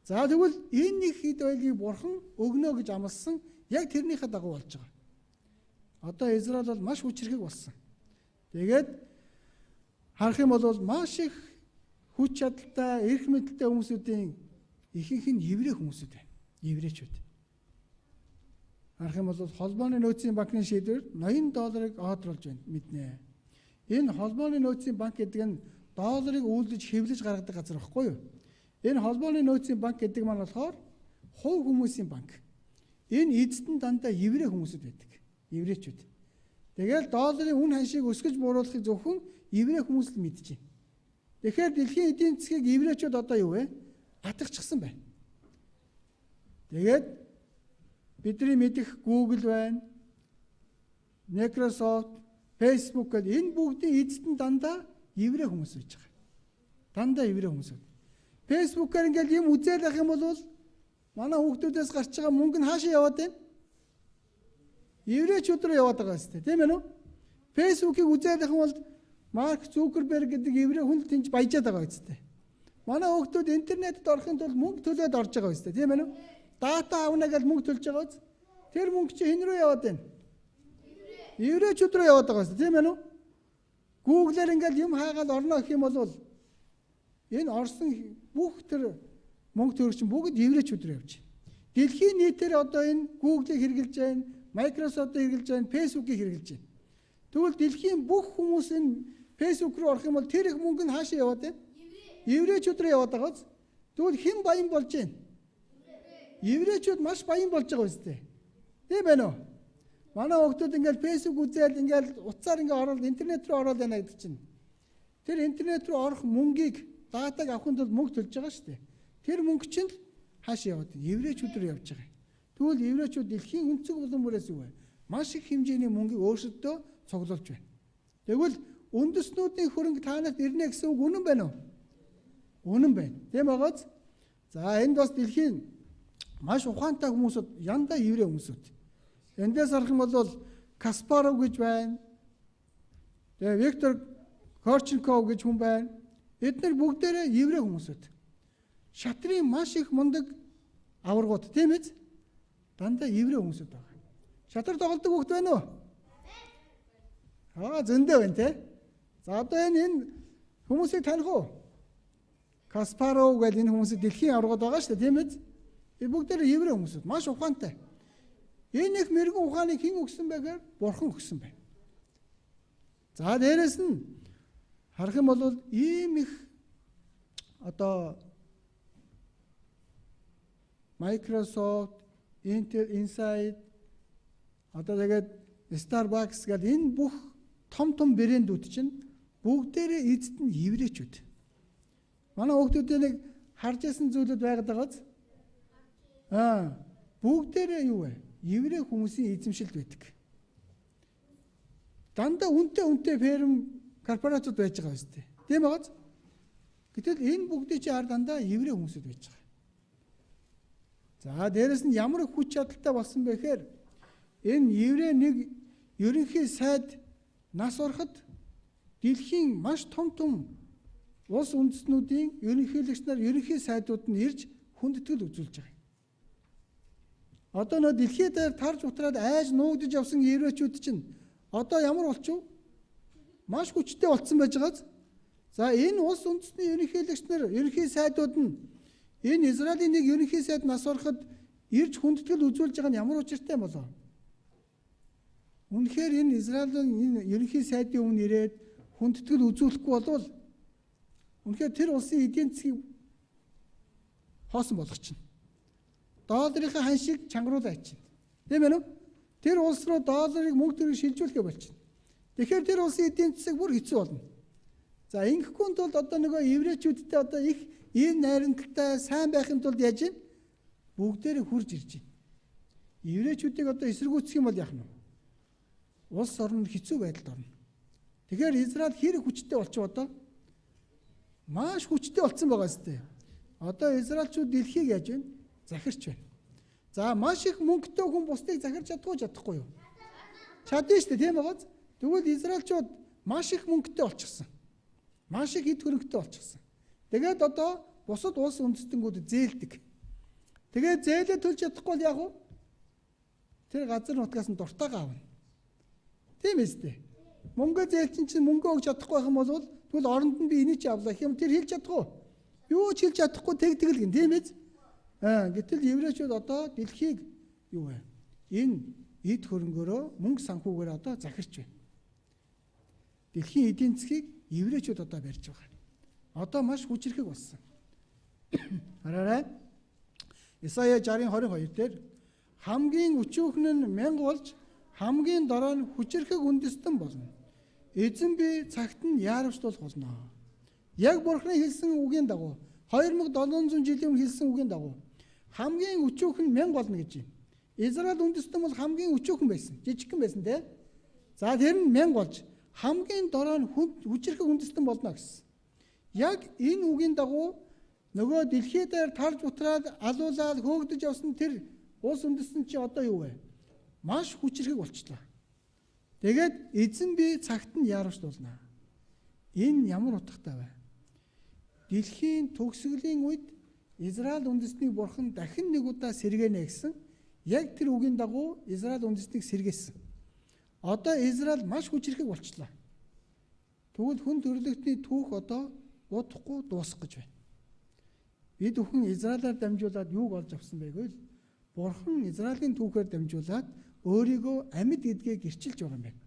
За тэгвэл энэ их хэд байлгийг Бурхан өгнө гэж амласан яг тэрнийхээ дагуу болж байгаа. Одоо Израиль бол маш хүчрхэг болсон. Тэгээд харах юм бол маш их хүч чадалтай, эрх мэдэлтэй хүмүүсүүдийн ихэнх нь еврей хүмүүсүүд байна. Еврейчүүд. Харах юм бол холбооны нөөцийн банкны шийдвэр $80 одруулж байна мэднэ. Энэ холбооны нөөцийн банк гэдэг нь долларыг үйлдэж хэвлэж гаргадаг газар байхгүй юу? Энэ холбооны нөөцийн банк гэдэг маань болохоор хувь хүмүүсийн банк. Энэ эзэд нь дандаа еврей хүмүүсүүд байдаг. Еврейчүүд. Тэгэл долларын үн ханшийг өсгөж бууруулахыг зөвхөн еврей хүмүүс л мэдж байна. Тэгэхээр дэлхийн эдийн засгийг еврейчүүд одоо юу вэ? Атгахчихсан байна. Тэгээд бидний мэдих Google байна, Microsoft, Facebook гэдэг энэ бүгдийн эзэд нь дандаа еврей хүмүүс байж байгаа. Дандаа еврей хүмүүс. Facebook-аар ингээл юм үзэл ах юм бол манай хүүхдүүдээс гарч байгаа мөнгө нь хаашаа яваад байна? Еврейчүүд рүү яваад байгаа юм тийм ээ нү? Facebook-ийг үзэл ах юм бол Марк Зукерберг гэдэг еврей хүн тэнж баяжаад байгаа үстэй. Манай хүүхдүүд интернетэд орохын тулд мөнгө төлөөд орж байгаа үстэй, тийм ээ үү? Дата авна гэж мөнгө төлж байгаа үз. Тэр мөнгө чи хэн рүү яваад байна? Еврейчүүд рүү яваад байгаа үстэй, тийм ээ үү? Google-аар ингээл юм хаагаад орно гэх юм бол энэ орсон бүх тэр мөнгө төгрөгч бүгд еврейчүүд рүү явж байна. Дэлхийн нийтээр одоо энэ Google-ыг хэрэглэж байна, Microsoft-ыг хэрэглэж байна, Facebook-ыг хэрэглэж байна. Тэгвэл дэлхийн бүх хүмүүс энэ Facebook руу орох юм бол тэр их мөнгө нь хаашаа яваад байна? Еврейчүүд рүү яваад байгаа. Тэгвэл хэн баян болж байна? Еврейчүүд маш баян болж байгаа үстэй. Тийм байна уу? Манай хүүхдүүд ингээл Facebook үзээд ингээл утсаар ингээ ороод интернет рүү ороод байна гэдэг чинь. Тэр интернет рүү орох мөнгийг датаг авахын тулд мөнгө төлж байгаа шүү дээ. Тэр мөнгө чинь хаашаа яваад байна? Еврейчүүд рүү явж байгаа. Тэгвэл еврейчүүд дэлхийн өнцөг булан бүрээс юу вэ? Маш их хэмжээний мөнгийг өөрсдөө цуглуулж байна. Тэгвэл үндэснүүдийн хөрөнгө танад ирнэ гэсэн үг үнэн байна уу? Үнэн байна. Тийм байгааз. За энд бас дэлхийн маш ухаантай хүмүүсүүд янда еврей хүмүүсүүд. Эндээс харах юм бол Каспаров гэж байна. Тэгээ Виктор Корченков гэж хүн байна. Эдгээр бүгдээрээ еврей хүмүүсүүд. Шатрын маш их мундаг аваргууд тийм ээ. Дандаа еврей хүмүүсүүд байна. Шатар тоглодог хүүхд байна уу? Зөндөө байна те. За одоо энэ хүмүүсийг таних уу? Каспаров гэдэг энэ хүмүүсийн дэлхийн аваргууд байгаа шүү дээ, тийм ээ? Энэ бүгдээрээ еврей хүмүүсүүд, маш ухаантай. Энэ их мэрэгэн ухааныг хэн өгсөн бэ гэхээр Бурхан өгсөн байна. За дээрэс нь харах юм бол ийм их одоо Microsoft, Intel, Insight одоо тэгээд Starbucks гэдэг энэ бүх том брэндүүд чинь бүгдээрээ эзэд нь еврейчүүд. Манай хүүхдүүдийн нэг харж байсан зүйлүүд байгаад байгааз. Бүгдээрээ юу вэ? Еврей хүмүүсийн эзэмшилд байдаг. Дандаа үнэтэй ферм корпорациуд байж байгаа үстэй. Тийм байгааз. Гэтэл энэ бүгдийг чи дандаа еврей хүмүүсүүд байж байгаа. За дээрэс нь ямар их хүч чадалтай болсон бэ гэхээр энэ еврей нэг ерөнхий сайд нас ороход дэлхийн маш том улс үндэстнүүдийн ерөнхийлөгч нар ерөнхий сайдууд нь ирж хүндэтгэл үзүүлж байгаа. Одоо нөө дэлхийд тарж утраад айж нуугдж явсан еврейчүүд чинь одоо ямар болчихв? Маш хүчтэй болцсон байж байгааз. За энэ улс үндэстний ерөнхийлөгч нар ерөнхий сайдууд нь энэ Израилийн нэг ерөнхий сайд нас ороход ирж хүндэтгэл үзүүлж байгаа нь ямар учиртай юм болоо? Үнэхээр энэ Израилийн энэ ерөнхий сайдын өмнө ирээд хүндэтгэл үзүүлэхгүй болвол үнэхээр тэр улсын эдийн засгийг хоосон болгочихно. Долларын хан шиг чангаруулаа ичнэ. Тийм ээ нү? Тэр улс руу долларыг мөнгө төрөөр шилжүүлэхэ болчихно. Тэгэхээр тэр улсын эдийн засаг бүр хэцүү болно. За ингэхгүй тулд одоо нөгөө еврейчүүдтэй одоо их ийм найрамдалтай сайн байхын тулд яаж юм? Бүгдээрээ хурж ирж байна. Еврейчүүдийг одоо эсэргүүцэх юм бол яах нь вэ? Улс орн хэцүү байдалд орно. Тэгэхээр Израиль хэрэг хүчтэй болчих одоо маш хүчтэй болсон байгаа зү. Одоо израильчууд дэлхийг яаж байна? Захирч байна. За маш их мөнгөтэй хүн бусдыг захирч чадахгүй юу? Чадна шүү дээ, тийм байгааз. Тэгвэл израильчууд маш их мөнгөтэй болчихсон. Маш их эд хөрөнгөтэй болчихсон. Тэгээд одоо бусад улс үндэстнүүд зээлдэг. Тэгээд зээлээ төлж чадахгүй бол яах вэ? Тэр газар нутгаас нь дуртайгаа авна. Тийм ээ. Мөнгө зээлчин чинь мөнгө өгч чадахгүй байх юм бол тэгвэл оронд нь би энийг чи авлаа гэх юм тэр хэлж чадахгүй. Юу ч хэлж чадахгүй тэгтгэл гин тийм ээ. Гэтэл еврейчүүд одоо дэлхийг юу вэ? Энэ эд хөрөнгөөрөө мөнгө санхүүгээр одоо захирч байна. Дэлхийн эдийн засгийг еврейчүүд одоо барьж байгаа. Одоо маш хүчрхэг болсон. Хараарай. Исая 60:22 дээр хамгийн өчүүхэн нь 1000 болж хамгийн дорой нь хүчрхэг үндэстэн болно. Эзэн би цагт нь яарвчлуулах болно. Яг Бурхны хэлсэн үгийн дагуу 2700 жилийн өмнө хэлсэн үгийн дагуу хамгийн өчүүхэн 1000 болно гэж юм. Израиль үндэстэн бол хамгийн өчүүхэн байсан. Жижигхэн байсан те. За тэр нь 1000 болж хамгийн дорой нь хүчрхэг үндэстэн болно гэсэн. Яг энэ үгийн дагуу нөгөө дэлхий дээр тарж утраад алуулаад хөөгдөж явсан тэр улс үндэстэн чи одоо юу вэ? Маш хүчрхэг болчихлоо. Тэгээд эзэн би цагт нь яарвчлуулна. Энэ ямар утгатай вэ? дэлхийн төгсгөлийн үед Израиль үндэстнийг бурхан дахин нэг удаа сэргэнэ гэсэн яг тэр үгийн дагуу Израиль үндэстнийг сэргээсэн. Одоо Израиль маш хүчрхэг болчлоо. Тэгвэл хүн төрлөختний түүх одоо удахгүй дуусах гэж байна. Бид бүхэн Израилаар дамжуулаад юуг олж авсан бэ гэвэл бурхан Израилийн түүхээр дамжуулаад өөрийгөө амьд гэдгээ гэрчилж байгаа юм байна.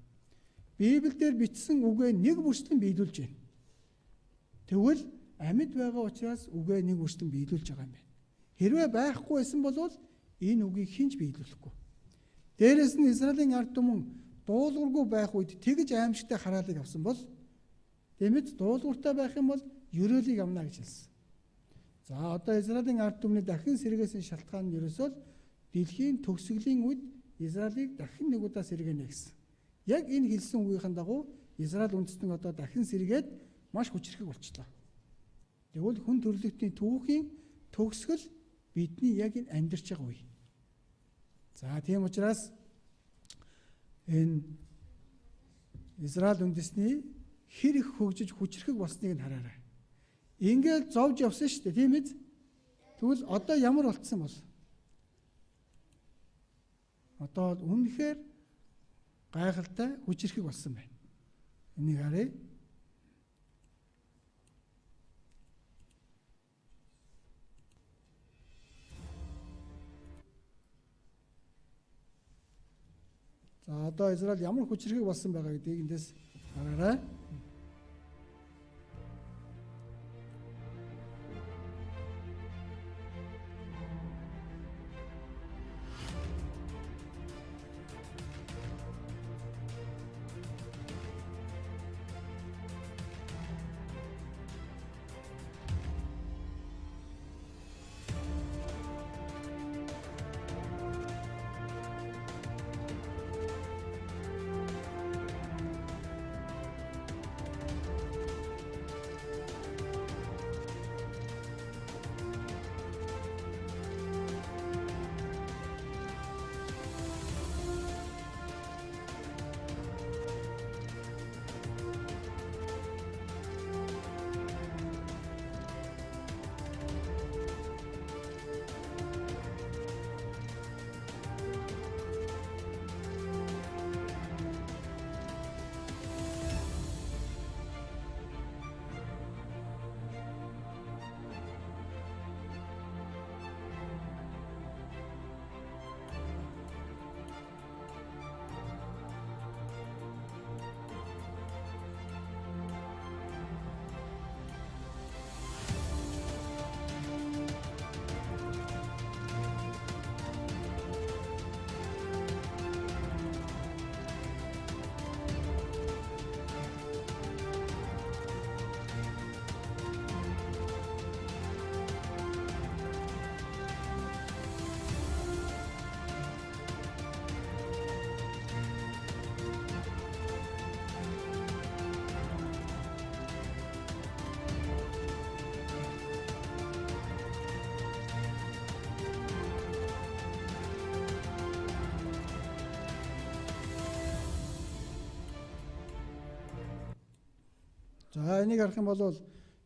Библиэлд бичсэн үгээ нэг бүрслэн биелүүлж байна. Тэгвэл амьд байгаа учраас үгээ нэг бүрслэн биелүүлж байгаа юм байна. Хэрвээ байхгүй байсан бол энэ үгийг хинж биелүүлэхгүй. Дээрээс нь Израилийн ард түмэн дуулуургүй байх үед тэгж аимшигтай хараалыг авсан бол тэмээд дуулууртай байх юм бол ерөөлийг авна гэж хэлсэн. За одоо Израилийн ард түмний дахин сэргээсэн шалтгаан нь ерөөсөө дэлхийн төгсгөлийн үед Израилийг дахин нэг удаа сэргэнэ гэсэн. Яг энэ хэлсэн үгийнхэн дагуу Израиль үндэстэн одоо дахин сэргээд маш хүчрхэг болчихлоо. Тэгвэл хүн төрлөختний түүхийн төгсгөл бидний яг энэ амьдарч байгаа үе. За тийм учраас энэ Израиль үндэстний хэр их хөгжиж хүчрхэг болсныг нь хараарай. Ингээд зовж явсан шүү дээ, тийм ээ? Тэгвэл одоо ямар болцсон бол? Одоо үнэхээр гайхалтай хүчрхэг болсон байна. Энийг харъя. За одоо Израиль ямар хүчрхэг болсон байгаа гэдгийг эндээс хараарай. За энийг харах юм бол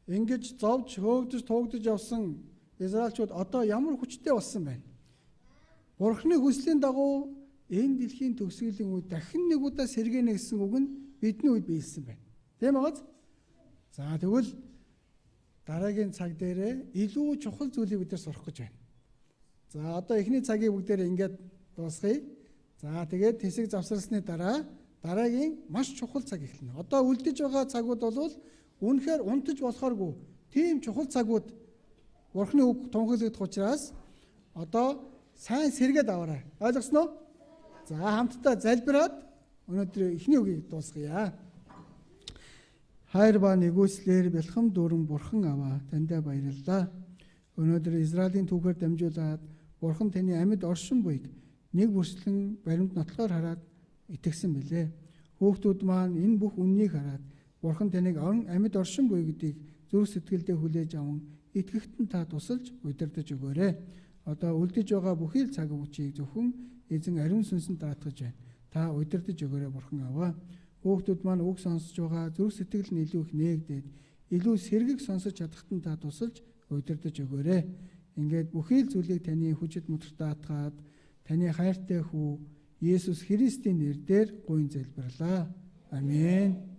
ингэж зовж хөөгдөж туugдж явсан Израильчууд одоо ямар хүчтэй болсон байна. Бурхны хүслийн дагуу энэ дэлхийн төгсгөлийн үед дахин нэг удаа сэргэнэ гэсэн үг нь бидний үед биелсэн байна. Тийм үү? За тэгвэл дараагийн цаг дээрээ илүү чухал зүйлийг бид нар сурах гэж байна. За одоо эхний цагийг бүгдээр ингээд дуусгая. За тэгээд хэсэг завсарласны дараа дараагийн маш чухал цаг эхэлнэ. Одоо үлдэж байгаа цагууд бол үнэхээр унтаж болохооргүй тийм чухал цагууд Бурхны үг тунхаглагдах учраас одоо сайн сэргээд аваарай. Ойлгосноо? За хамтдаа залбираад өнөөдөр эхний үгийг дуусгая. Хайр ба нэгүслэр бэлхэм дүүрэн Бурхан аваа таньда баярлалаа. Өнөөдөр Израилийн түүхээр дамжуулаад Бурхан таны амьд оршин буйг нэг бүрслэн баримт нотлохоор хараад итгэсэн билээ. Хүүхдүүд маань энэ бүх үннийг хараад Бурхан таныг амьд оршин буй гэдгийг зүрх сэтгэлдээ хүлээж аван итгэхтэн та тусалж удирдах өгөөрэй. Одоо үлдэж байгаа бүхий л цаг үеийг зөвхөн эзэн ариун сүнсэнд даатгаж байна. Та удирдах өгөөрэй Бурхан аваа. Хүүхдүүд маань үг сонсож байгаа зүрх сэтгэл нь илүү их нээгдээд илүү сэргийг сонсож чадахад нь та тусалж удирдах өгөөрэй. Ингээд бүхий л зүйлийг таны хүчит мөдөртөө атгаад таны хайртай хүү Есүс Христийн нэрээр гуйн залбирлаа. Амен.